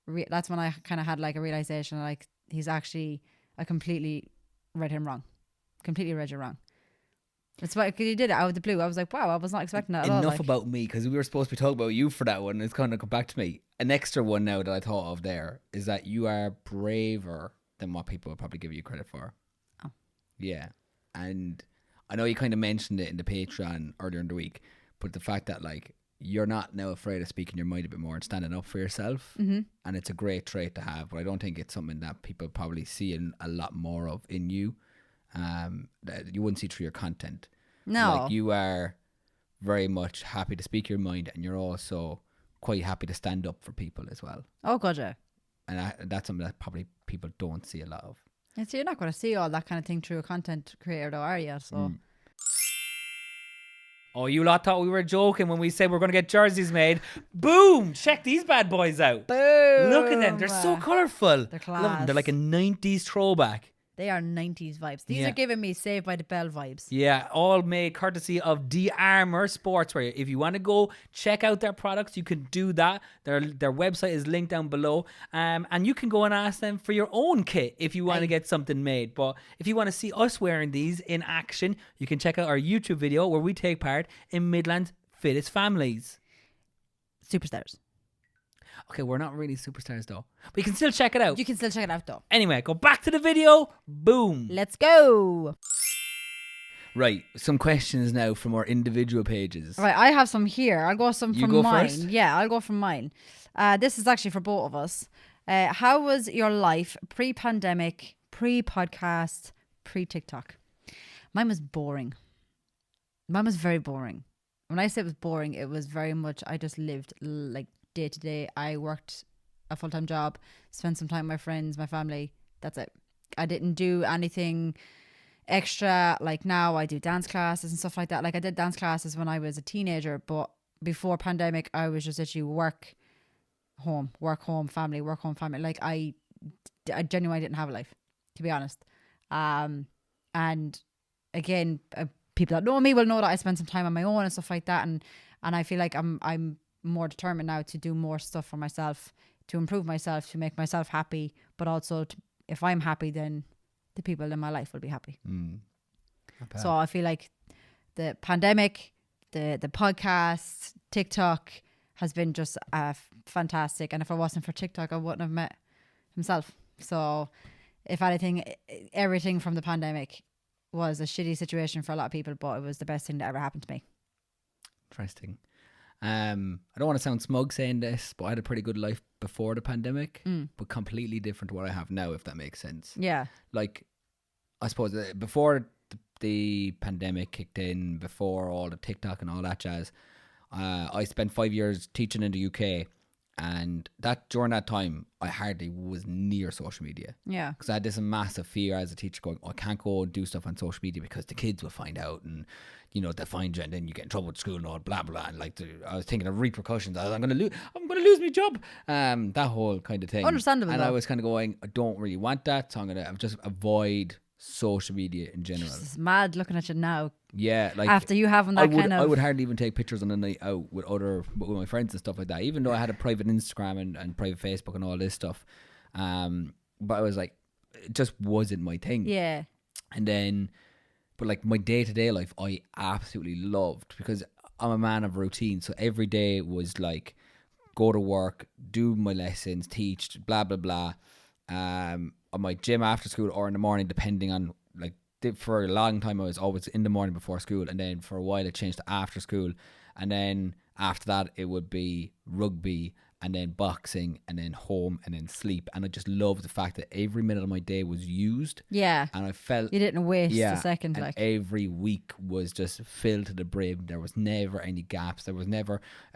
S1: kind of had like a realization, like, I completely read him wrong. Completely read you wrong. That's why he did it out of the blue. I was like, wow, I was not expecting that at all.
S2: Enough about me, because we were supposed to be talking about you for that one. It's kind of come back to me. An extra one now that I thought of there is that you are braver than what people would probably give you credit for.
S1: Oh.
S2: Yeah. And I know you kind of mentioned it in the Patreon earlier in the week, but the fact that, like, you're not now afraid of speaking your mind a bit more and standing up for yourself.
S1: Mm-hmm.
S2: And it's a great trait to have, but I don't think it's something that people probably see a lot more of in you. That you wouldn't see through your content.
S1: No.
S2: Like, you are very much happy to speak your mind, and you're also quite happy to stand up for people as well.
S1: Oh, God, yeah.
S2: And that's something that probably people don't see a lot of.
S1: And so you're not going to see all that kind of thing through a content creator, though, are you? So.
S2: Oh, you lot thought we were joking when we said we're going to get jerseys made. Boom! Check these bad boys out.
S1: Boom!
S2: Look at them. They're so colourful.
S1: They're
S2: I love them.
S1: class.
S2: They're like a 90s throwback.
S1: They are 90s vibes. These
S2: Yeah.
S1: are giving me Saved by the Bell vibes.
S2: Yeah, all made courtesy of De-Armour Sportswear. If you want to go check out their products, you can do that. Their website is linked down below. And you can go and ask them for your own kit if you want to get something made. But if you want to see us wearing these in action, you can check out our YouTube video where we take part in Midland's Fittest Families.
S1: Superstars.
S2: Okay, we're not really superstars though. But you can still check it out.
S1: You can still check it out, though.
S2: Anyway, go back to the video. Boom.
S1: Let's go.
S2: Right, some questions now from our individual pages.
S1: Right, I have some here. I'll go
S2: You
S1: from
S2: go
S1: mine.
S2: first?
S1: Yeah, I'll go from mine. This is actually for both of us. How was your life pre-pandemic, pre-podcast, pre-TikTok? Mine was boring. Mine was very boring. When I say it was boring, it was very much, I just lived like day to day. I worked a full-time job, spent some time with my friends, my family. That's it. I didn't do anything extra. Like now I do dance classes and stuff like that. Like I did dance classes when I was a teenager, but before pandemic, I was just literally work, home, family, work, home, family. Like I genuinely didn't have a life, to be honest. And again, people that know me will know that I spend some time on my own and stuff like that. And I feel like I'm more determined now to do more stuff for myself, to improve myself, to make myself happy, but also if I'm happy, then the people in my life will be happy. So I feel like the pandemic, the podcast, TikTok has been just fantastic. And if it wasn't for TikTok, I wouldn't have met himself. So if anything, everything from the pandemic was a shitty situation for a lot of people, but it was the best thing that ever happened to me.
S2: Interesting. I don't want to sound smug saying this, but I had a pretty good life before the pandemic, but completely different to what I have now, if that makes sense.
S1: Yeah.
S2: Like, I suppose before the pandemic kicked in, before all the TikTok and all that jazz, I spent 5 years teaching in the UK, and during that time, I hardly was near social media.
S1: Yeah.
S2: Because I had this massive fear as a teacher going, I can't go and do stuff on social media because the kids will find out and, you know, they'll find you and then you get in trouble with school and all blah, blah. And like, I was thinking of repercussions. I'm going to lose my job. That whole kind of thing.
S1: Understandable,
S2: And I
S1: though.
S2: was kind of going, I don't really want that. So I'm going to just avoid social media in general.
S1: It's mad looking at you now.
S2: Yeah. Like
S1: After you having that
S2: I would hardly even take pictures on a night out with my friends and stuff like that, even though I had a private Instagram and private Facebook and all this stuff. But I was like, it just wasn't my thing.
S1: Yeah.
S2: And then, but like my day-to-day life, I absolutely loved, because I'm a man of routine. So every day was like, go to work, do my lessons, teach, blah, blah, blah. On my gym after school or in the morning, depending on, like, for a long time I was always in the morning before school, and then for a while it changed to after school, and then after that it would be rugby, and then boxing, and then home, and then sleep. And I just loved the fact that every minute of my day was used.
S1: Yeah.
S2: And I felt
S1: You didn't waste a second.
S2: and
S1: Like,
S2: every week was just filled to the brim. There was never any gaps. I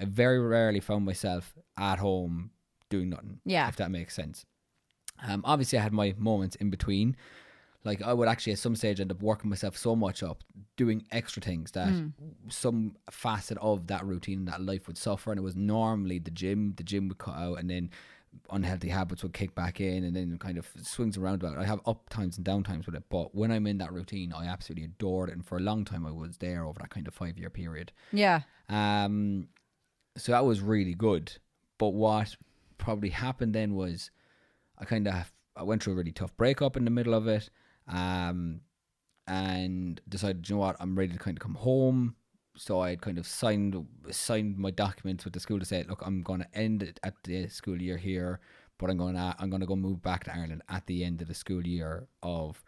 S2: very rarely found myself at home doing nothing.
S1: Yeah.
S2: If that makes sense. Obviously I had my moments in between. Like, I would actually at some stage end up working myself so much up, doing extra things that some facet of that routine and that life would suffer. And it was normally the gym would cut out, and then unhealthy habits would kick back in, and then kind of swings around about. I have up times and down times with it, but when I'm in that routine, I absolutely adored it. And for a long time, I was there over that kind of 5-year period.
S1: Yeah.
S2: So that was really good. But what probably happened then was I went through a really tough breakup in the middle of it, and decided, you know what, I'm ready to kind of come home. So I had kind of signed my documents with the school to say, look, I'm going to end it at the school year here, but I'm going to go move back to Ireland at the end of the school year of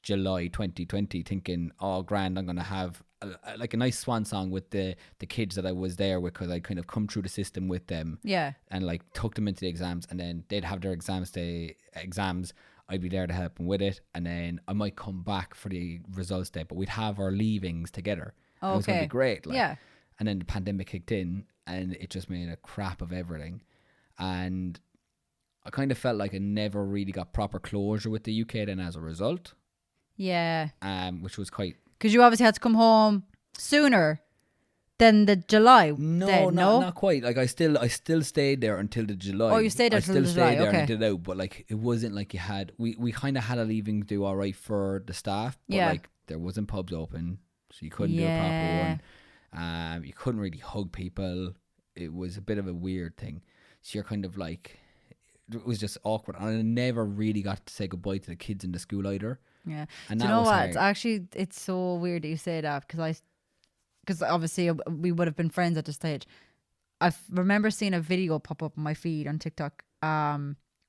S2: July 2020, thinking, oh, grand, I'm going to have a nice swan song with the kids that I was there with, because I kind of come through the system with them.
S1: Yeah.
S2: And like took them into the exams, and then they'd have their exams. I'd be there to help them with it, and then I might come back for the results day, but we'd have our leavings together.
S1: Okay.
S2: It was going to be great. Like.
S1: Yeah.
S2: And then the pandemic kicked in, and it just made a crap of everything. And I kind of felt like I never really got proper closure with the UK then as a result.
S1: Yeah.
S2: Which was quite...
S1: Because you obviously had to come home sooner than the July.
S2: No, not quite. Like I still stayed there until the July.
S1: Oh, you stayed there until the July,
S2: stayed there
S1: okay.
S2: and did it out, but like it wasn't like you had... We kind of had a leaving do all right for the staff, but like there wasn't pubs open, so you couldn't do a proper one. You couldn't really hug people. It was a bit of a weird thing. So you're kind of like... It was just awkward. And I never really got to say goodbye to the kids in the school either.
S1: Yeah.
S2: And
S1: do
S2: that
S1: you know
S2: was
S1: what?
S2: hard.
S1: It's so weird that you say that, because obviously we would have been friends at the stage. I remember seeing a video pop up on my feed on TikTok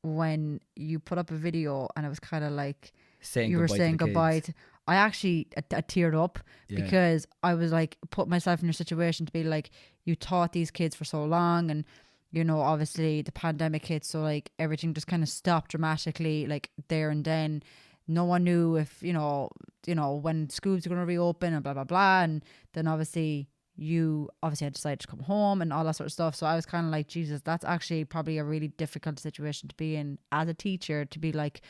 S1: when you put up a video, and it was kind of like you were saying goodbye to. I actually I teared up because I was like, put myself in your situation to be like, you taught these kids for so long, and you know, obviously the pandemic hit, so like everything just kind of stopped dramatically, like there and then. No one knew if, you know, when schools are going to reopen and blah, blah, blah. And then obviously had decided to come home and all that sort of stuff. So I was kind of like, Jesus, that's actually probably a really difficult situation to be in as a teacher, to be like,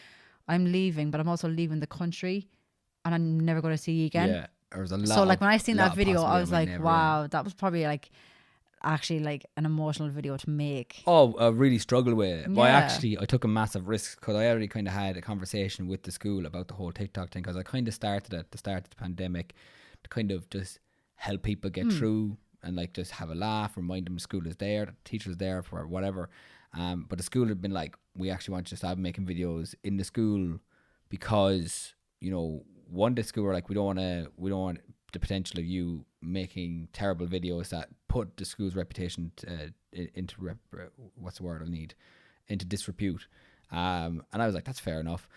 S1: I'm leaving, but I'm also leaving the country and I'm never going to see you again.
S2: Yeah, there was a lot.
S1: So like when I seen that video, I was like,
S2: never,
S1: wow, that was probably like actually like an emotional video to make.
S2: Oh, I really struggled with it.
S1: Yeah.
S2: I took a massive risk, because I already kind of had a conversation with the school about the whole TikTok thing, because I kind of started at the start of the pandemic to kind of just help people get through and like just have a laugh, remind them the school is there, the teacher is there for whatever. But the school had been like, we actually want you to start making videos in the school, because, you know, the school were like, we don't want the potential of you making terrible videos that put the school's reputation into disrepute. And I was like, that's fair enough.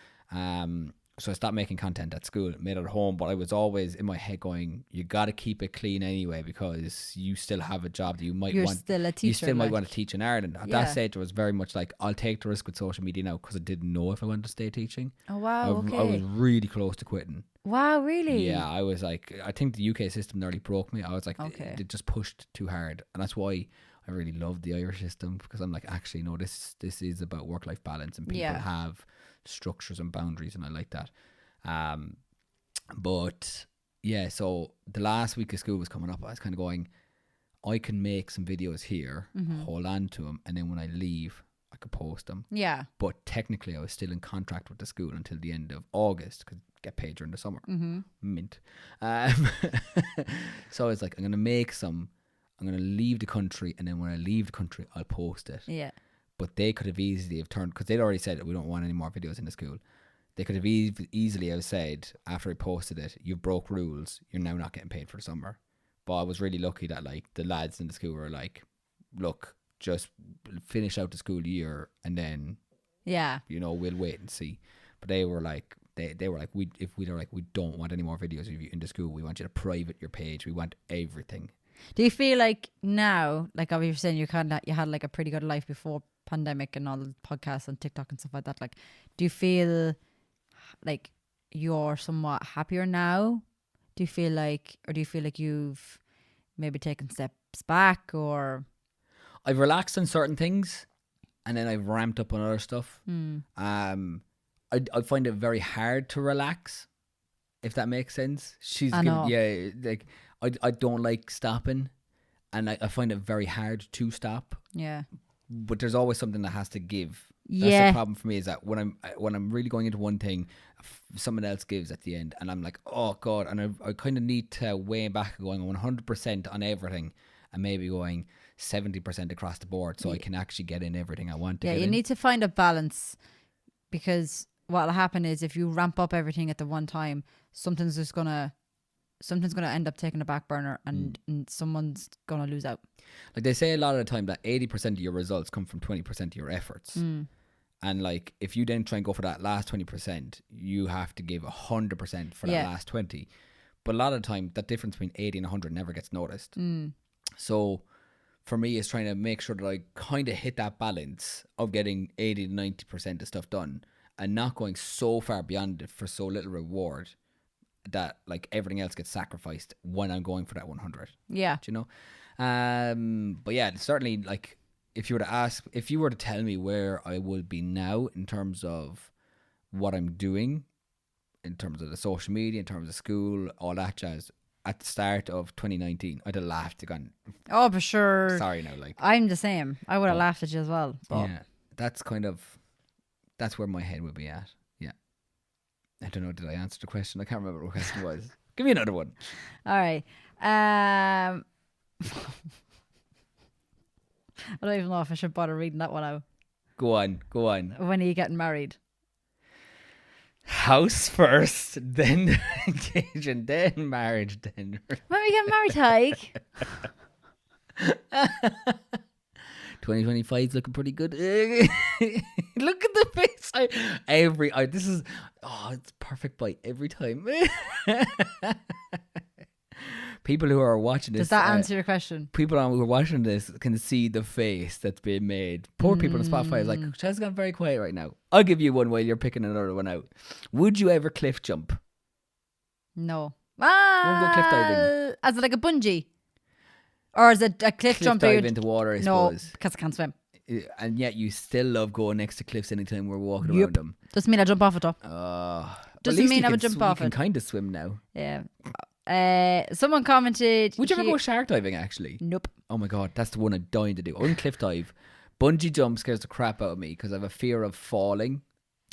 S2: So I stopped making content at school, made it at home, but I was always in my head going, you got to keep it clean anyway, because you still have a job that you might
S1: You're still a teacher.
S2: You still might
S1: like.
S2: want to teach in Ireland. At that stage, it was very much like, I'll take the risk with social media now, because I didn't know if I wanted to stay teaching.
S1: Oh, wow, okay.
S2: I was really close to quitting.
S1: Wow, really?
S2: Yeah, I was like, I think the UK system nearly broke me. I was like, it just pushed too hard. And that's why I really love the Irish system, because I'm like, actually, no, this is about work-life balance, and people have structures and boundaries, and I like that. But yeah, so the last week of school was coming up. I was kind of going, I can make some videos here, hold on to them, and then when I leave, I could post them.
S1: Yeah.
S2: But technically, I was still in contract with the school until the end of August, because get paid during the summer. Mint. So I was like, I'm going to make some. I'm going to leave the country, and then when I leave the country, I'll post it.
S1: Yeah.
S2: But they could have easily have turned, because they'd already said we don't want any more videos in the school. They could have easily have said, after I posted it, you broke rules, you're now not getting paid for the summer. But I was really lucky that like the lads in the school were like, look, just finish out the school year, and then you know, we'll wait and see. But they were like, they were like, we don't want any more videos of you in the school. We want you to private your page. We want everything.
S1: Do you feel like now, like obviously you're saying you had like a pretty good life before pandemic and all the podcasts and TikTok and stuff like that, like, do you feel like you're somewhat happier now? Do you feel like you've maybe taken steps back, or?
S2: I've relaxed on certain things, and then I've ramped up on other stuff. I find it very hard to relax, if that makes sense. I don't like stopping, and I find it very hard to stop.
S1: Yeah.
S2: but there's always something that has to give. That's
S1: Yeah.
S2: the problem for me, is that when I'm really going into one thing, someone else gives at the end, and I'm like, oh god, and I kind of need to weigh back, going 100% on everything, and maybe going 70% across the board, so I can actually get in everything I want to.
S1: Yeah,
S2: get
S1: you
S2: in.
S1: need to find a balance, because what'll happen is if you ramp up everything at the one time, something's gonna end up taking a back burner, and someone's gonna lose out.
S2: Like they say a lot of the time that 80% of your results come from 20% of your efforts. And like, if you then try and go for that last 20%, you have to give 100% for that last 20. But a lot of the time, that difference between 80 and 100 never gets noticed. So for me, it's trying to make sure that I kind of hit that balance of getting 80 to 90% of stuff done, and not going so far beyond it for so little reward that like everything else gets sacrificed when I'm going for that 100.
S1: Yeah.
S2: Do you know? But yeah, certainly, like, if you were to tell me where I would be now in terms of what I'm doing, in terms of the social media, in terms of school, all that jazz, at the start of 2019, I'd have laughed and gone,
S1: Oh, for sure.
S2: sorry now, like.
S1: I'm the same. I would have laughed at you as well. But
S2: Yeah, that's where my head would be at. Yeah. I don't know, did I answer the question? I can't remember what the question was. Give me another one.
S1: all right. I don't even know if I should bother reading that one out.
S2: Go on.
S1: When are you getting married?
S2: House first, then engagement, then marriage, then.
S1: When are we getting married, Tyke?
S2: 2025 is looking pretty good. Look at the face. It's perfect bite every time. People who are watching this.
S1: Does that answer your question?
S2: People who are watching this can see the face that's being made. Poor people on Spotify is like, Chaz gone very quiet right now. I'll give you one while you're picking another one out. Would you ever cliff jump?
S1: No.
S2: Won't go cliff diving.
S1: As like a bungee? Or is it a cliff jump?
S2: Dive into water, I
S1: no,
S2: suppose.
S1: because I can't swim.
S2: And yet you still love going next to cliffs anytime we're walking around them.
S1: Doesn't mean I jump off it though. Doesn't mean I would jump off
S2: it. You
S1: it.
S2: can kind of swim now.
S1: Yeah. Someone commented.
S2: Would you ever go shark diving, actually?
S1: Nope.
S2: Oh my god, that's the one I'm dying to do. I wouldn't cliff dive. Bungee jump scares the crap out of me because I have a fear of falling.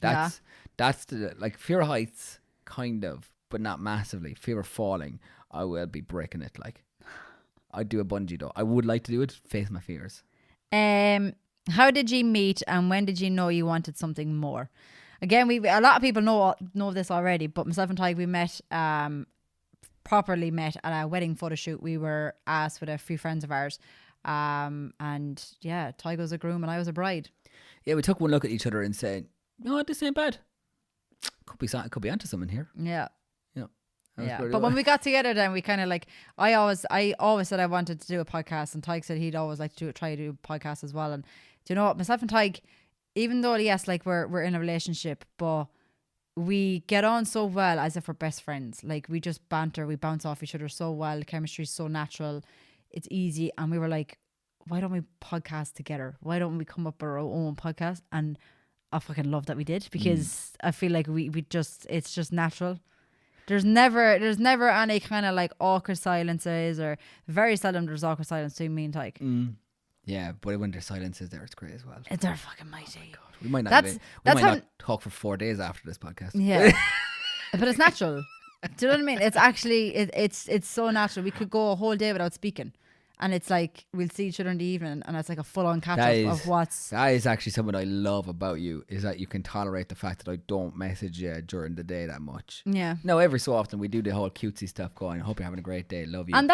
S2: That's the, like, fear of heights, kind of, but not massively. Fear of falling, I will be breaking it. Like, I'd do a bungee though. I would like to do it. Face my fears.
S1: How did you meet, and when did you know you wanted something more? Again, a lot of people know this already, but myself and Ty, we met properly met at a wedding photo shoot. We were asked with a few friends of ours, and yeah, Ty was a groom and I was a bride.
S2: Yeah, we took one look at each other and said, "No, this ain't bad. Could be onto something here."
S1: Yeah.
S2: Yeah.
S1: But when we got together, then we kind of like, I always said I wanted to do a podcast, and Tyke said he'd always like to try to do a podcast as well. And do you know what, myself and Tyke, even though yes, like we're in a relationship, but we get on so well as if we're best friends. Like, we just banter, we bounce off each other so well. The chemistry is so natural, it's easy. And we were like, why don't we podcast together? Why don't we come up with our own podcast? And I fucking love that we did, because I feel like we just, it's just natural. There's never any kind of like awkward silences, or very seldom there's awkward silence between me and Tyke.
S2: Yeah, but when there's silences there, it's great as well.
S1: They're fucking mighty.
S2: We might not talk for 4 days after this podcast.
S1: Yeah. But it's natural. Do you know what I mean? It's actually, it's so natural. We could go a whole day without speaking. And it's like, we'll see each other in the evening, and it's like a full-on catch-up of what's...
S2: That is actually something I love about you, is that you can tolerate the fact that I don't message you during the day that much.
S1: Yeah.
S2: No, every so often we do the whole cutesy stuff going, I hope you're having a great day, love you.
S1: And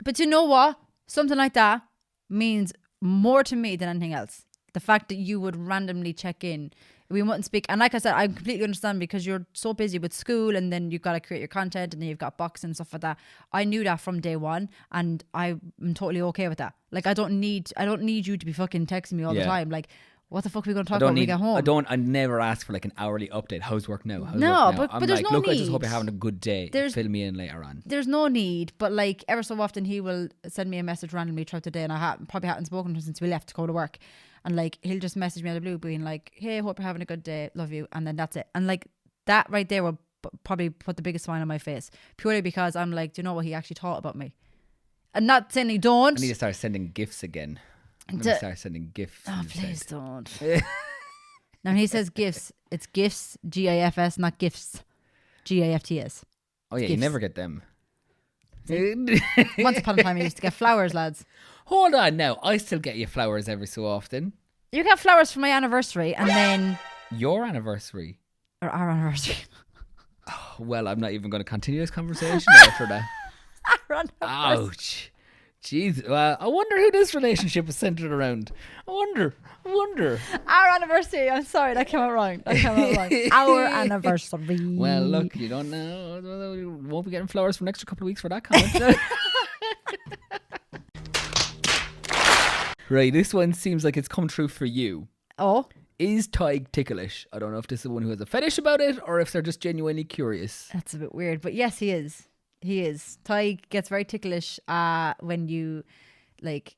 S1: but you know what? Something like that means more to me than anything else. The fact that you would randomly check in. We wouldn't speak. And like I said, I completely understand, because you're so busy with school, and then you've got to create your content, and then you've got boxing and stuff like that. I knew that from day one, and I'm totally okay with that. Like, I don't need you to be fucking texting me all the time. Like, what the fuck are we going to talk about when we get home? I never ask for like an hourly update. How's work now? But there's no need.
S2: I just hope you're having a good day. Fill me in later on.
S1: There's no need, but like, ever so often he will send me a message randomly throughout the day, and I probably haven't spoken to him since we left to go to work. And like, he'll just message me out of the blue being like, hey, hope you're having a good day, love you. And then that's it. And like, that right there will probably put the biggest smile on my face, purely because I'm like, do you know what, he actually thought about me? And not saying he don't.
S2: I need to start sending gifts again. I'm gonna start sending gifts.
S1: Oh,
S2: instead.
S1: please don't. Now, he says gifts. It's gifts, GIFS, not gifts. GIFTS.
S2: Oh yeah, you
S1: gifts.
S2: never get them.
S1: Once upon a time, I used to get flowers, lads.
S2: Hold on now. I still get you flowers every so often.
S1: You get flowers for my anniversary, and then
S2: Your anniversary.
S1: or our anniversary.
S2: Well, I'm not even going to continue this conversation after that.
S1: Our anniversary.
S2: Ouch. Jeez. Well, I wonder who this relationship is centered around. I wonder.
S1: Our anniversary. I'm sorry, that came out wrong. Our anniversary.
S2: Well, look, you don't know. You won't be getting flowers for an extra couple of weeks for that comment. Right, this one seems like it's come true for you.
S1: Oh,
S2: Is Tig ticklish? I don't know if this is one who has a fetish about it or if they're just genuinely curious.
S1: that's a bit weird, but yes, he is. He is. Ty gets very ticklish when you like.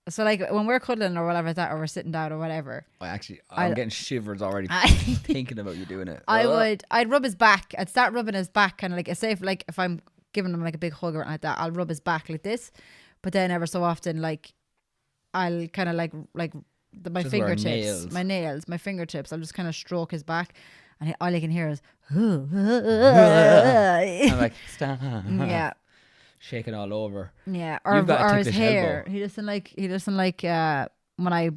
S1: So like when we're cuddling or whatever that, or we're sitting down or whatever.
S2: I'm getting shivers already thinking about you doing it.
S1: I'd rub his back. I'd start rubbing his back, kind of like say if I'm giving him like a big hug or like that, I'll rub his back like this. But then ever so often, like I'll kind of like my
S2: Just
S1: fingertips,
S2: nails.
S1: my fingertips. I'll just kind of stroke his back, and all I can hear is,
S2: I'm like, stop.
S1: yeah.
S2: Shaking all over.
S1: Yeah,
S2: You've got a
S1: or his
S2: ticklish
S1: hair.
S2: elbow.
S1: He doesn't like when I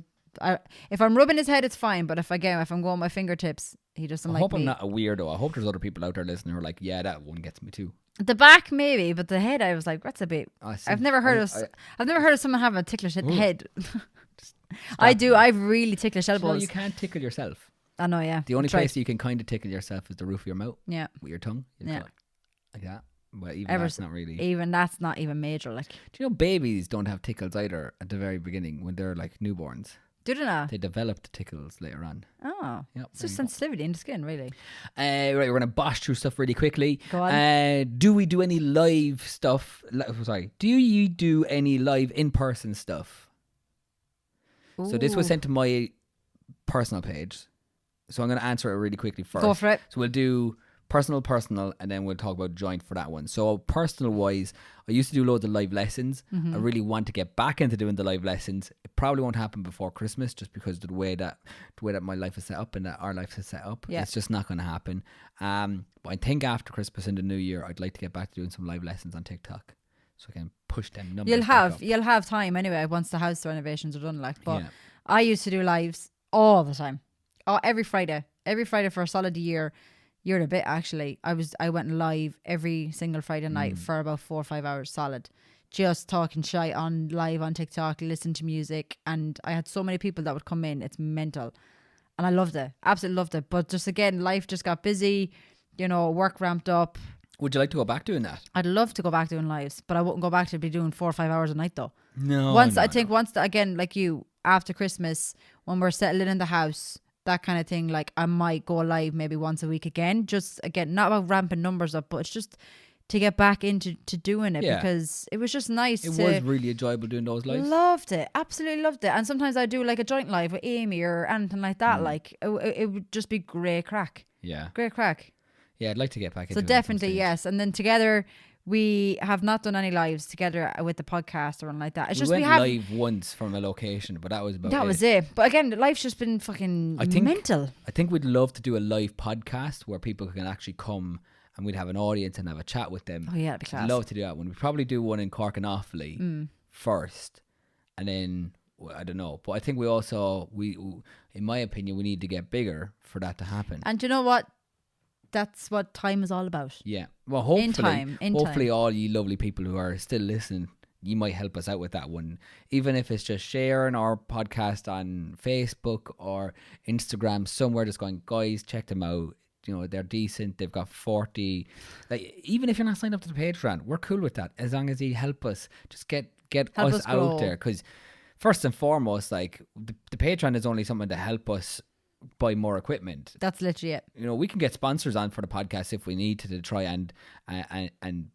S1: if I'm rubbing his head, it's fine. But if I'm going with my fingertips, he doesn't
S2: I
S1: like
S2: hope
S1: me.
S2: I'm not a weirdo. I hope there's other people out there listening who are like, yeah, that one gets me too.
S1: The back maybe, but the head, I was like, that's a bit.
S2: I see.
S1: I've never heard of someone having a ticklish head. I
S2: Stop
S1: do.
S2: it.
S1: I've really ticklish
S2: You know,
S1: elbows.
S2: you can't tickle yourself.
S1: I know. Yeah.
S2: The only
S1: Tried.
S2: place you can kind of tickle yourself is the roof of your mouth
S1: Yeah.
S2: with your tongue. You
S1: Yeah.
S2: go like that. Well, even
S1: Ever
S2: that's
S1: s-
S2: not really.
S1: Even that's not even major. Like,
S2: Do you know babies don't have tickles either at the very beginning when they're like newborns?
S1: do they not?
S2: They develop the tickles later on.
S1: Oh,
S2: Yep,
S1: it's
S2: there
S1: just
S2: you go.
S1: sensitivity in the skin, really.
S2: Right, we're gonna bash through stuff really quickly.
S1: Go on.
S2: Do we do any live stuff? Sorry, do you do any live in-person stuff? So this was
S1: Ooh.
S2: sent to my personal page, so I'm gonna answer it really quickly first.
S1: Go for it.
S2: So we'll do personal, and then we'll talk about joint for that one. So personal wise, I used to do loads of live lessons.
S1: Mm-hmm.
S2: I really want to get back into doing the live lessons. It probably won't happen before Christmas, just because of the way that my life is set up and that our life is set up.
S1: Yeah.
S2: It's just not going to happen. But I think after Christmas and the New Year, I'd like to get back to doing some live lessons on TikTok, so I can push them numbers.
S1: You'll have time anyway once the house renovations are done. Like, but
S2: Yeah.
S1: I used to do lives all the time. Oh, every Friday for a solid year and a bit actually. I went live every single Friday night for about 4 or 5 hours solid, just talking shite on live on TikTok, listen to music, and I had so many people that would come in. It's mental, and I loved it, absolutely loved it. But just again, life just got busy. Work ramped up.
S2: Would you like to go back doing that?
S1: I'd love to go back doing lives, but I wouldn't go back to be doing 4 or 5 hours a night though.
S2: No.
S1: Once again, like you, after Christmas, when we're settling in the house, that kind of thing, like I might go live maybe once a week again. Just again, not about ramping numbers up, but it's just to get back into doing it,
S2: Yeah.
S1: because it was just nice.
S2: It was really enjoyable doing those lives.
S1: Loved it, absolutely loved it. And sometimes I do like a joint live with Amy or anything like that. Like it would just be great crack,
S2: Yeah.
S1: great crack.
S2: Yeah, I'd like to get back into
S1: So
S2: it at some
S1: definitely
S2: stage.
S1: yes. And then together, we have not done any lives together with the podcast or anything like that. It's
S2: We
S1: just
S2: went
S1: we have.
S2: live once from a location, but that was about
S1: That
S2: it.
S1: was it. But again, life's just been fucking
S2: I think-
S1: mental.
S2: I think we'd love to do a live podcast where people can actually come and we'd have an audience and have a chat with them.
S1: Oh yeah, that'd be
S2: I'd
S1: class.
S2: love to do that one. We'd probably do one in Cork and Offaly first, and then I don't know. But I think we also in my opinion, we need to get bigger for that to happen.
S1: And do you know what? That's what time is all about.
S2: Yeah. Well, hopefully,
S1: In
S2: hopefully
S1: time.
S2: all you lovely people who are still listening, you might help us out with that one. Even if it's just sharing our podcast on Facebook or Instagram somewhere, just going, guys, check them out. They're decent. They've got 40. Like, even if you're not signed up to the Patreon, we're cool with that. As long as you help us, just get
S1: Help
S2: us
S1: us grow.
S2: out there. Because first and foremost, like the Patreon is only something to help us buy more equipment.
S1: That's literally it.
S2: We can get sponsors on for the podcast if we need to try and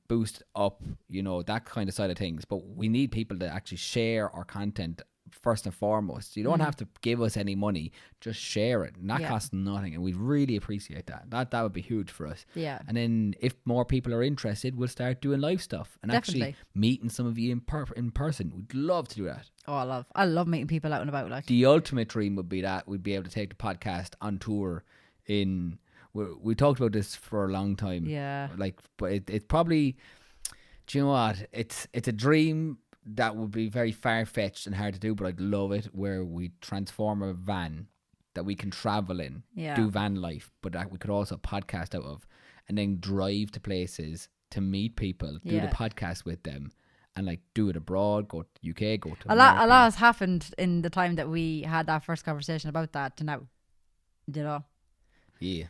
S2: boost up, that kind of side of things. But we need people to actually share our content first and foremost. You don't have to give us any money. Just share it. And that costs nothing. And we'd really appreciate that. That would be huge for us.
S1: Yeah.
S2: And then if more people are interested, we'll start doing live stuff and actually
S1: Definitely.
S2: meeting some of you in person. We'd love to do that.
S1: Oh, I love meeting people out and about. Like,
S2: The ultimate dream would be that we'd be able to take the podcast on tour in... We talked about this for a long time.
S1: Yeah.
S2: Like, but it's probably... Do you know what? It's a dream that would be very far-fetched and hard to do, but I'd love it, where we transform a van that we can travel in, do van life, but that we could also podcast out of, and then drive to places to meet people, do the podcast with them, and like do it abroad, go to UK, go to
S1: a lot has happened in the time that we had that first conversation about that to now. You know?
S2: Yeah.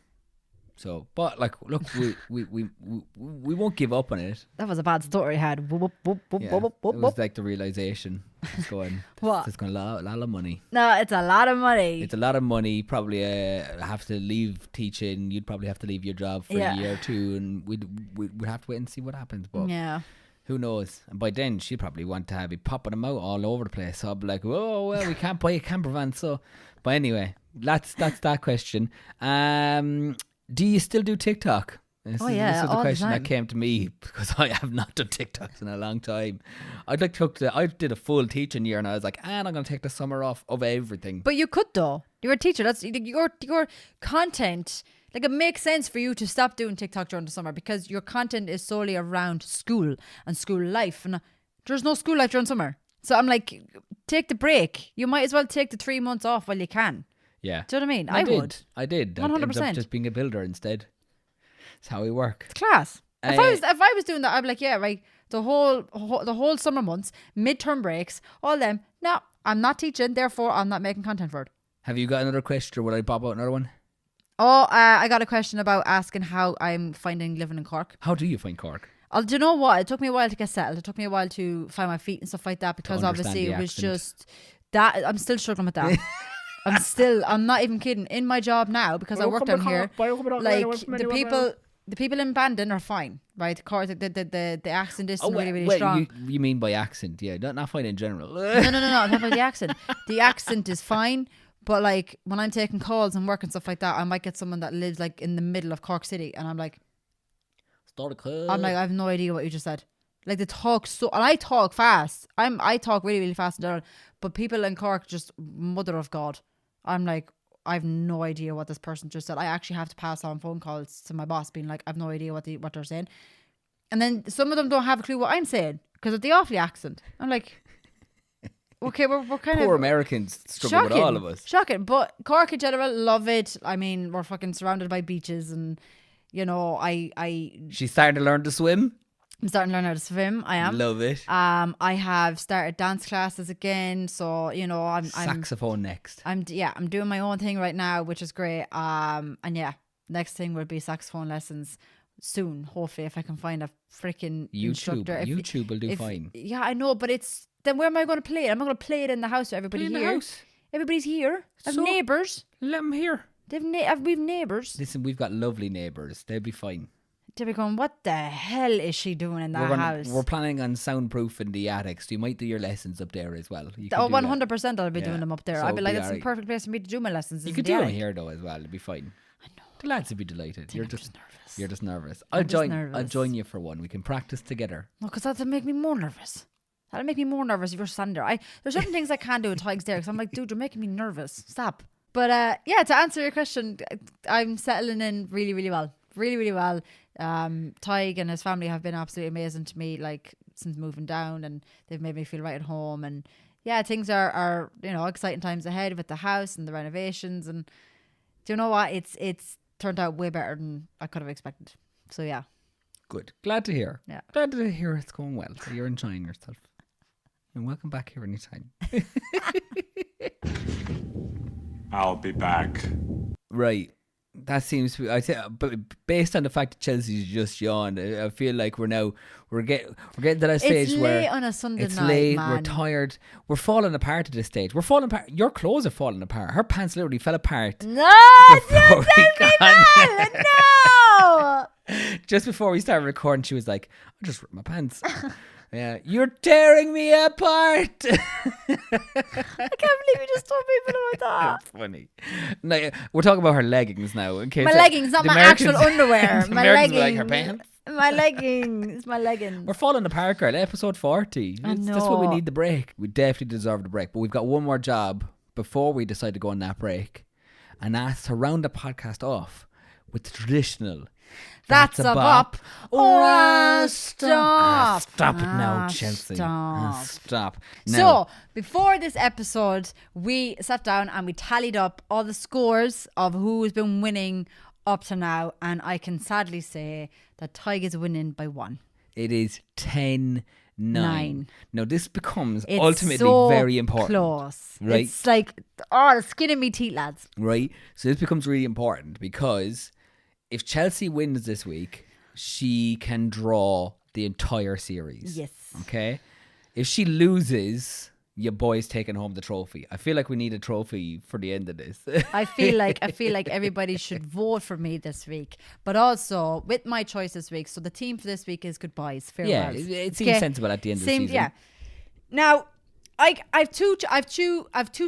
S2: So, but like, look, we won't give up on it.
S1: That was a bad story I had. Whoop, whoop, whoop,
S2: Yeah.
S1: whoop, whoop, whoop,
S2: It
S1: whoop.
S2: was like the realization. It's going,
S1: What?
S2: it's going a lot of money.
S1: No, it's a lot of money.
S2: It's a lot of money. Probably have to leave teaching. You'd probably have to leave your job for a year or two, and we'd have to wait and see what happens. But
S1: Yeah.
S2: who knows? And by then, she'd probably want to be popping them out all over the place. So I'd be like, oh, well, we can't buy a camper van. So, but anyway, that's that question. Do you still do TikTok? This
S1: Oh,
S2: is,
S1: yeah,
S2: this was
S1: all
S2: the
S1: the
S2: question that
S1: time.
S2: came to me because I have not done TikToks in a long time. I did a full teaching year, and I was like, and I'm going to take the summer off of everything.
S1: But you could though. You're a teacher. That's your content. Like, it makes sense for you to stop doing TikTok during the summer because your content is solely around school and school life, and there's no school life during summer. So I'm like, take the break. You might as well take the 3 months off while you can.
S2: Yeah.
S1: Do you know what I mean?
S2: I did.
S1: Would.
S2: I did. I ended
S1: 100%.
S2: up just being a builder instead. That's how we work.
S1: It's class. If
S2: Uh,
S1: I was doing that, I'd be like, yeah, right. The whole summer months, midterm breaks, all them. No, I'm not teaching. Therefore, I'm not making content for it.
S2: Have you got another question, or will I pop out another one?
S1: Oh, I got a question about asking how I'm finding living in Cork.
S2: How do you find Cork?
S1: Do you know what? It took me a while to get settled. It took me a while to find my feet and stuff like that because
S2: understand
S1: obviously
S2: the
S1: it was
S2: accent.
S1: just that. I'm still struggling with that. I'm not even kidding. In my job now, because I work down here, like the people in Bandon are fine, right? Cork, the accent is really, really strong.
S2: You mean by accent? Yeah, not fine in general.
S1: No. I'm talking about the accent. The accent is fine, but like when I'm taking calls and work and stuff like that, I might get someone that lives like in the middle of Cork City, and I'm like, I have no idea what you just said. Like, they talk so, and I talk fast. I talk really, really fast in general, but people in Cork just mother of God. I'm like, I have no idea what this person just said. I actually have to pass on phone calls to my boss, being like, I have no idea what they're saying. And then some of them don't have a clue what I'm saying because of the Offaly accent. I'm like, okay, we're kind
S2: Poor
S1: of
S2: Americans struggle with all of us.
S1: Shocking. But Cork in general, love it. I mean, we're fucking surrounded by beaches, and you know,
S2: She's starting to learn to swim.
S1: I'm starting to learn how to swim. I am.
S2: Love it.
S1: I have started dance classes again, so you know, I'm
S2: Saxophone next.
S1: I'm doing my own thing right now, which is great. And yeah, next thing will be saxophone lessons soon. Hopefully, if I can find a freaking instructor.
S2: YouTube will do fine.
S1: Yeah, I know, but it's then where am I going to play it? I'm not going to play it in the house with everybody
S2: In the
S1: here.
S2: house.
S1: Everybody's here. I have
S2: So-
S1: neighbours.
S2: Let them hear.
S1: We've neighbours.
S2: Listen, we've got lovely neighbours. They'll be fine.
S1: They'll be going, what the hell is she doing in that house?
S2: We're planning on soundproofing the attics. You might do your lessons up there as well. You can
S1: Oh,
S2: do that.
S1: 100% I'll be
S2: Yeah.
S1: doing them up there.
S2: So
S1: I'll be like,
S2: it'll be
S1: it's the
S2: alright.
S1: perfect place for me to do my lessons.
S2: You
S1: is
S2: could
S1: the
S2: do it
S1: attic.
S2: here though as well. It'll be fine.
S1: I know.
S2: The lads would be delighted. You're
S1: I'm
S2: just
S1: nervous.
S2: You're just nervous.
S1: I'm
S2: I'll
S1: just
S2: join.
S1: nervous.
S2: I'll join you for one. We can practice together.
S1: No, because that'll make me more nervous. That'll make me more nervous if you're standing there. There's certain things I can't do with Tig's there because I'm like, dude, you're making me nervous. Stop. But yeah, to answer your question, I'm settling in really, really well. Really, really well. Tig and his family have been absolutely amazing to me, like since moving down, and they've made me feel right at home. And yeah, things are you know, exciting times ahead with the house and the renovations. And do you know what? It's turned out way better than I could have expected. So yeah.
S2: Good. Glad to hear.
S1: Yeah.
S2: Glad to hear it's going well. So you're enjoying yourself. And welcome back here anytime.
S4: I'll be back.
S2: Right. That seems to be, I think, but based on the fact that Chelsea's just yawned, I feel like we're getting to that stage
S1: It's
S2: where
S1: late on a Sunday
S2: it's
S1: night,
S2: late,
S1: man.
S2: we're tired, we're falling apart at this stage. We're falling apart. Your clothes are falling apart. Her pants literally fell apart.
S1: No,
S2: before we got-
S1: no.
S2: Just before we started recording, she was like, I just ripped my pants. Yeah, you're tearing me apart.
S1: I can't believe you just told people about that.
S2: That's funny. No, we're talking about her leggings now. In case
S1: My leggings, not
S2: the
S1: my
S2: Americans-
S1: actual underwear.
S2: the
S1: My
S2: Americans were
S1: leggings.
S2: like her pants.
S1: My leggings. My leggings.
S2: We're falling apart, girl. Episode 40.
S1: I
S2: That's what we
S1: know.
S2: need the break. We definitely deserve the break. But we've got one more job before we decide to go on that break. And that's to round the podcast off with the traditional.
S1: That's a bop.
S2: Or
S1: stop.
S2: Stop it now,
S1: Ah,
S2: Chelsea.
S1: stop.
S2: Stop. Now,
S1: So, before this episode, we sat down and we tallied up all the scores of who's been winning up to now. And I can sadly say that Tig is winning by 1.
S2: it is 10-9.
S1: Nine.
S2: Now, this becomes
S1: It's
S2: ultimately
S1: so
S2: very important.
S1: close.
S2: Right.
S1: It's like, the skin in me teeth, lads.
S2: Right? So this becomes really important because if Chelsea wins this week, she can draw the entire series.
S1: Yes.
S2: Okay? If she loses, your boy's taking home the trophy. I feel like we need a trophy for the end of this.
S1: I feel like everybody should vote for me this week, but also with my choice this week. So the team for this week is goodbyes,
S2: Yeah,
S1: farewells.
S2: it seems sensible at the end of the season.
S1: Yeah. Now, I've two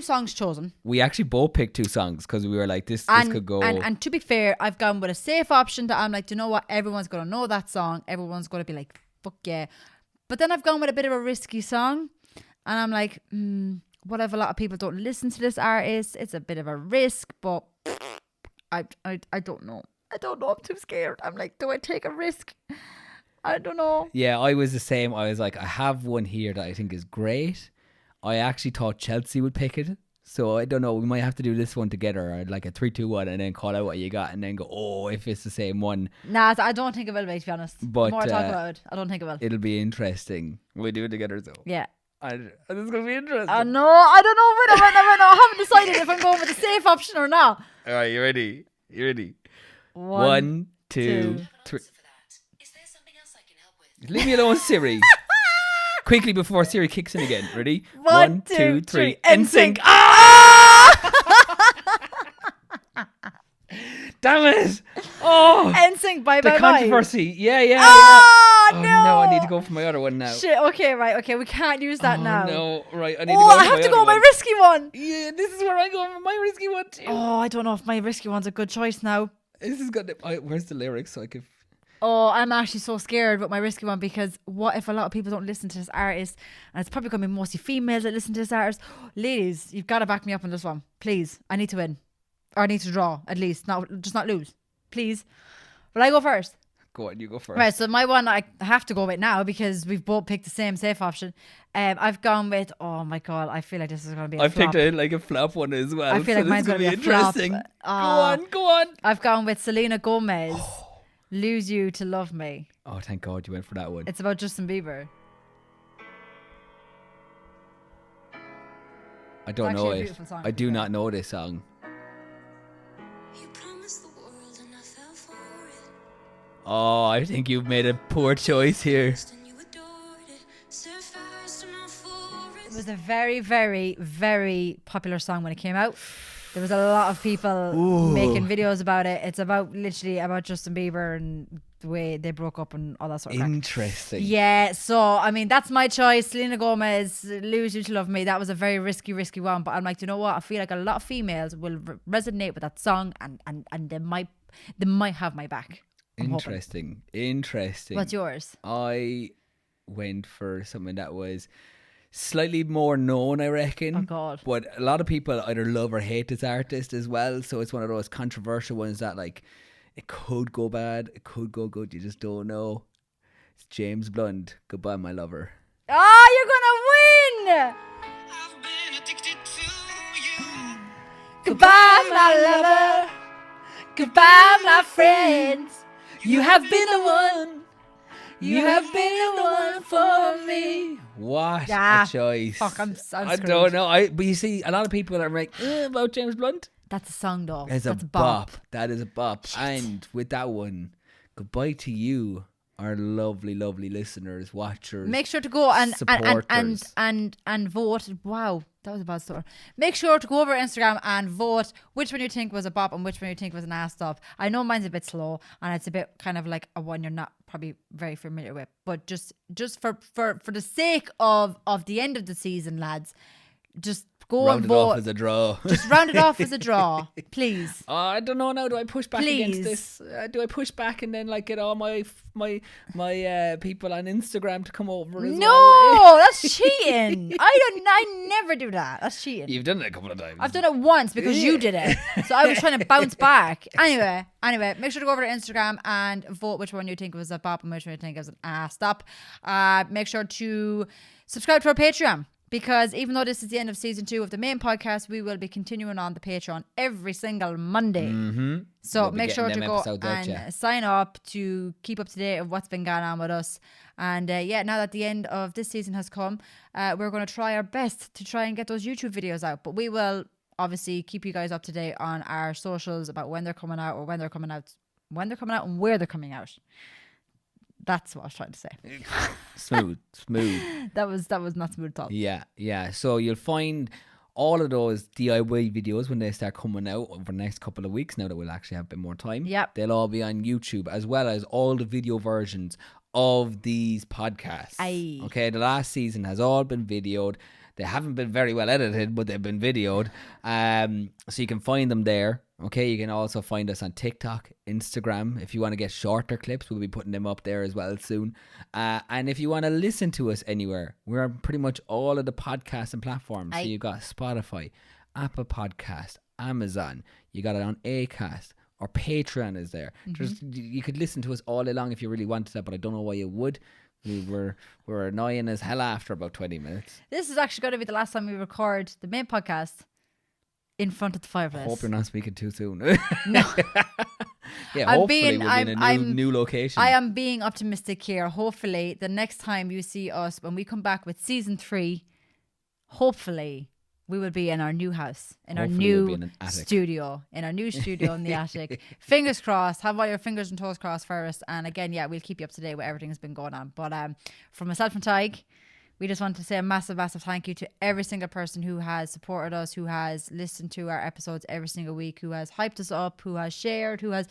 S1: songs chosen,
S2: We actually both picked 2 songs because we were like, this
S1: and
S2: could go.
S1: and to be fair, I've gone with a safe option that I'm like, do you know what? Everyone's gonna know that song. Everyone's gonna be like, fuck yeah. But then I've gone with a bit of a risky song. And I'm like, what if a lot of people don't listen to this artist? It's a bit of a risk, but I don't know. I don't know. I'm too scared. I'm like, do I take a risk? I don't know.
S2: Yeah, I was the same. I was like, I have one here that I think is great. I actually thought Chelsea would pick it. So I don't know. We might have to do this one together, or like a 3-2-1, and then call out what you got, and then go, oh, if it's the same one.
S1: Nah, I don't think it will be, to be honest.
S2: But,
S1: the more I talk about it, I don't think it will.
S2: It'll be interesting. We do it together, though.
S1: Yeah.
S2: This is gonna be interesting.
S1: I know. I don't know. I haven't decided if I'm going with the safe option or not.
S2: All right, you ready? You ready?
S1: 1,
S2: 2, 3.
S5: Is there something else I can help with?
S2: Leave me alone, Siri. Quickly before Siri kicks in again. Ready?
S1: 1, 2, 3.
S2: NSYNC. Damn it! Oh,
S1: NSYNC, bye
S2: the
S1: bye bye.
S2: controversy. Yeah.
S1: Oh,
S2: Oh
S1: no.
S2: no! I need to go for my other one now.
S1: Shit. Okay, right. Okay, we can't use that
S2: Oh,
S1: now.
S2: no, right. I need to
S1: Oh,
S2: go
S1: I
S2: for
S1: have to
S2: my
S1: go
S2: other
S1: with my
S2: one.
S1: risky one.
S2: Yeah, this is where I go for my risky one too.
S1: Oh, I don't know if my risky one's a good choice now.
S2: This is good. Where's the lyrics so I can?
S1: Oh, I'm actually so scared with my risky one because what if a lot of people don't listen to this artist? And it's probably going to be mostly females that listen to this artist. Ladies, you've got to back me up on this one. Please. I need to win. Or I need to draw, at least. Just not lose. Please. Will I go first?
S2: Go on, you go first.
S1: Right, so my one I have to go with now because we've both picked the same safe option. I've gone with, oh my God, I feel like this is going to be a
S2: I've
S1: flop.
S2: picked a flop one as well.
S1: I feel
S2: so
S1: like mine's
S2: this is
S1: gonna
S2: gonna
S1: be a flop.
S2: interesting.
S1: Ah.
S2: Go on.
S1: I've gone with Selena Gomez, Lose You to Love Me.
S2: Oh, thank God you went for that one.
S1: It's about Justin Bieber.
S2: I don't
S1: actually
S2: know
S1: a
S2: it.
S1: beautiful song,
S2: I
S1: to
S2: do
S1: be
S2: not
S1: fair.
S2: know this song.
S5: You promised the world and I fell for it.
S2: Oh, I think you've made a poor choice here.
S5: And you adored it. Set fires to my
S1: It
S5: forest.
S1: was a very, very, very popular song when it came out. There was a lot of people making videos about it. It's literally about Justin Bieber and the way they broke up and all that sort of crap.
S2: Interesting.
S1: Yeah, so I mean that's my choice. Selena Gomez, Lose You to Love Me. That was a very risky one. But I'm like, you know what? I feel like a lot of females will resonate with that song, and they might have my back. I'm hoping.
S2: Interesting.
S1: What's yours?
S2: I went for something that was slightly more known, I reckon.
S1: Oh, God.
S2: But a lot of people either love or hate this artist as well. So it's one of those controversial ones that like it could go bad, it could go good. You just don't know. It's James Blunt. Goodbye, my lover.
S1: Oh, you're gonna win!
S5: I've been addicted to you.
S1: Goodbye, my lover. Goodbye, my friends. You have been the one. You have been the one for me.
S2: What
S1: Ah,
S2: a choice.
S1: fuck, I'm
S2: I
S1: screwed.
S2: don't know. But you see, a lot of people are like, about James Blunt.
S1: That's a song, though.
S2: It's a
S1: That's
S2: bop. That is a bop. And with that one, goodbye to you, our lovely, lovely listeners, watchers.
S1: Make sure to go and
S2: supporters.
S1: vote. Wow, That was a bad story. Make sure to go over Instagram and vote which one you think was a bop and which one you think was an ass stop. I know mine's a bit slow and it's a bit kind of like a one you're not probably very familiar with, but just for the sake of the end of the season, lads, just go
S2: Round
S1: and
S2: it
S1: vote.
S2: off as a draw.
S1: Just round it off as a draw, please.
S2: I don't know now. Do I push back
S1: Please.
S2: against this? Do I push back and then like get all my people on Instagram to come over as well?
S1: No, that's cheating. I never do that. That's cheating.
S2: You've done it a couple of times.
S1: I've done it once because you did it. So I was trying to bounce back. Anyway, make sure to go over to Instagram and vote which one you think was a bop and which one you think was an ass stop. Make sure to subscribe to our Patreon. Because even though this is the end of season 2 of the main podcast, we will be continuing on the Patreon every single Monday.
S2: Mm-hmm.
S1: So
S2: We'll be
S1: make sure
S2: getting
S1: to
S2: them
S1: go
S2: episodes out,
S1: and
S2: yeah.
S1: sign up to keep up to date of what's been going on with us. And now that the end of this season has come, we're going to try our best to try and get those YouTube videos out. But we will obviously keep you guys up to date on our socials about when they're coming out or when they're coming out and where they're coming out. That's what I was trying to say.
S2: Smooth.
S1: That was not smooth at all.
S2: Yeah. So you'll find all of those DIY videos when they start coming out over the next couple of weeks, now that we'll actually have a bit more time.
S1: Yep.
S2: They'll all be on YouTube, as well as all the video versions of these podcasts.
S1: Aye.
S2: Okay, the last season has all been videoed. They haven't been very well edited, but they've been videoed. So you can find them there. Okay, you can also find us on TikTok, Instagram. If you want to get shorter clips, we'll be putting them up there as well soon. And if you want to listen to us anywhere, we're on pretty much all of the podcasting platforms.
S1: Aye.
S2: So you've got Spotify, Apple Podcast, Amazon. You got it on Acast. Or Patreon is there. You could listen to us all day long if you really wanted that, but I don't know why you would. We're annoying as hell after about 20 minutes.
S1: This is actually going to be the last time we record the main podcast in front of the fireplace.
S2: Hope you're not speaking too soon.
S1: No.
S2: Yeah,
S1: I'm
S2: hopefully
S1: being-
S2: we'll be in a new location.
S1: I am being optimistic here. Hopefully, the next time you see us, when we come back with season 3, hopefully we will be in our new house, in
S2: Hopefully
S1: our
S2: we'll be in
S1: new
S2: an attic.
S1: studio, in the attic. Fingers crossed. Have all your fingers and toes crossed for us. And again, we'll keep you up to date with everything that's been going on. But from myself and Tig, we just want to say a massive, massive thank you to every single person who has supported us, who has listened to our episodes every single week, who has hyped us up, who has shared, who has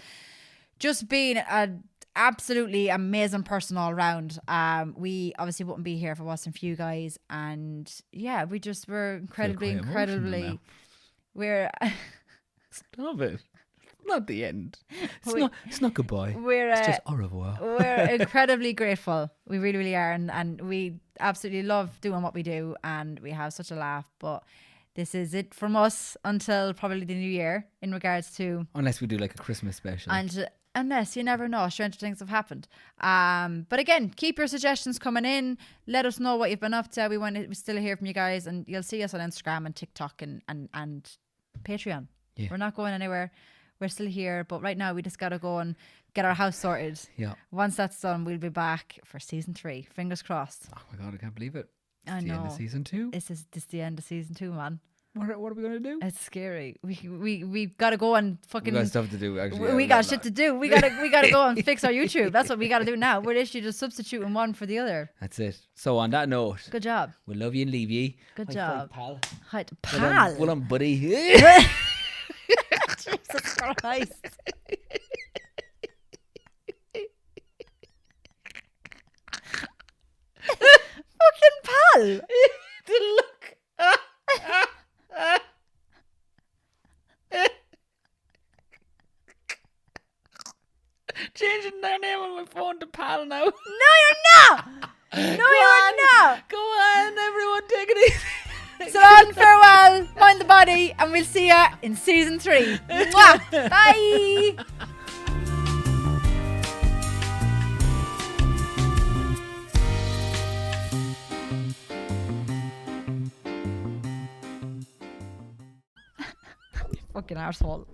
S1: just been an absolutely amazing person all around. We obviously wouldn't be here if it wasn't for you guys. And we're incredibly,
S2: quite emotional now.
S1: we're
S2: Stop it. Not the end. It's not goodbye.
S1: we're
S2: It's just au revoir.
S1: we're incredibly grateful. We really, really are, and we absolutely love doing what we do, and we have such a laugh. But this is it from us until probably the new year, in regards to,
S2: Unless we do like a Christmas special.
S1: and unless you never know, stranger things have happened. But again, keep your suggestions coming in. Let us know what you've been up to. We still hear from you guys, and you'll see us on Instagram and TikTok and Patreon.
S2: Yeah.
S1: We're not going anywhere. We're still here, but right now we just gotta go and get our house sorted.
S2: Yeah.
S1: Once that's done, we'll be back for season 3. Fingers crossed.
S2: Oh my God, I can't believe it.
S1: I
S2: It's the end of
S1: know.
S2: season 2.
S1: This is the end of season 2, man.
S2: What are we going to do?
S1: It's scary. We've got to go and fucking.
S2: We got stuff to do, actually.
S1: We got shit to do. We gotta go and fix our YouTube. That's what we gotta do now. We're literally just substituting one for the other.
S2: That's it. So on that note,
S1: Good job.
S2: we love you and leave you.
S1: Good
S2: High
S1: job.
S2: five, pal.
S1: Hi,
S2: Well done,
S1: pal.
S2: well done, buddy.
S1: Jesus Christ. Fucking pal.
S2: The look. Changing their name on my phone to pal now.
S1: No, you're not. No, you're not.
S2: Go on, everyone, take it easy.
S1: So long, farewell, mind the body, and we'll see ya in season 3. Mwah. Bye. Fucking arsehole.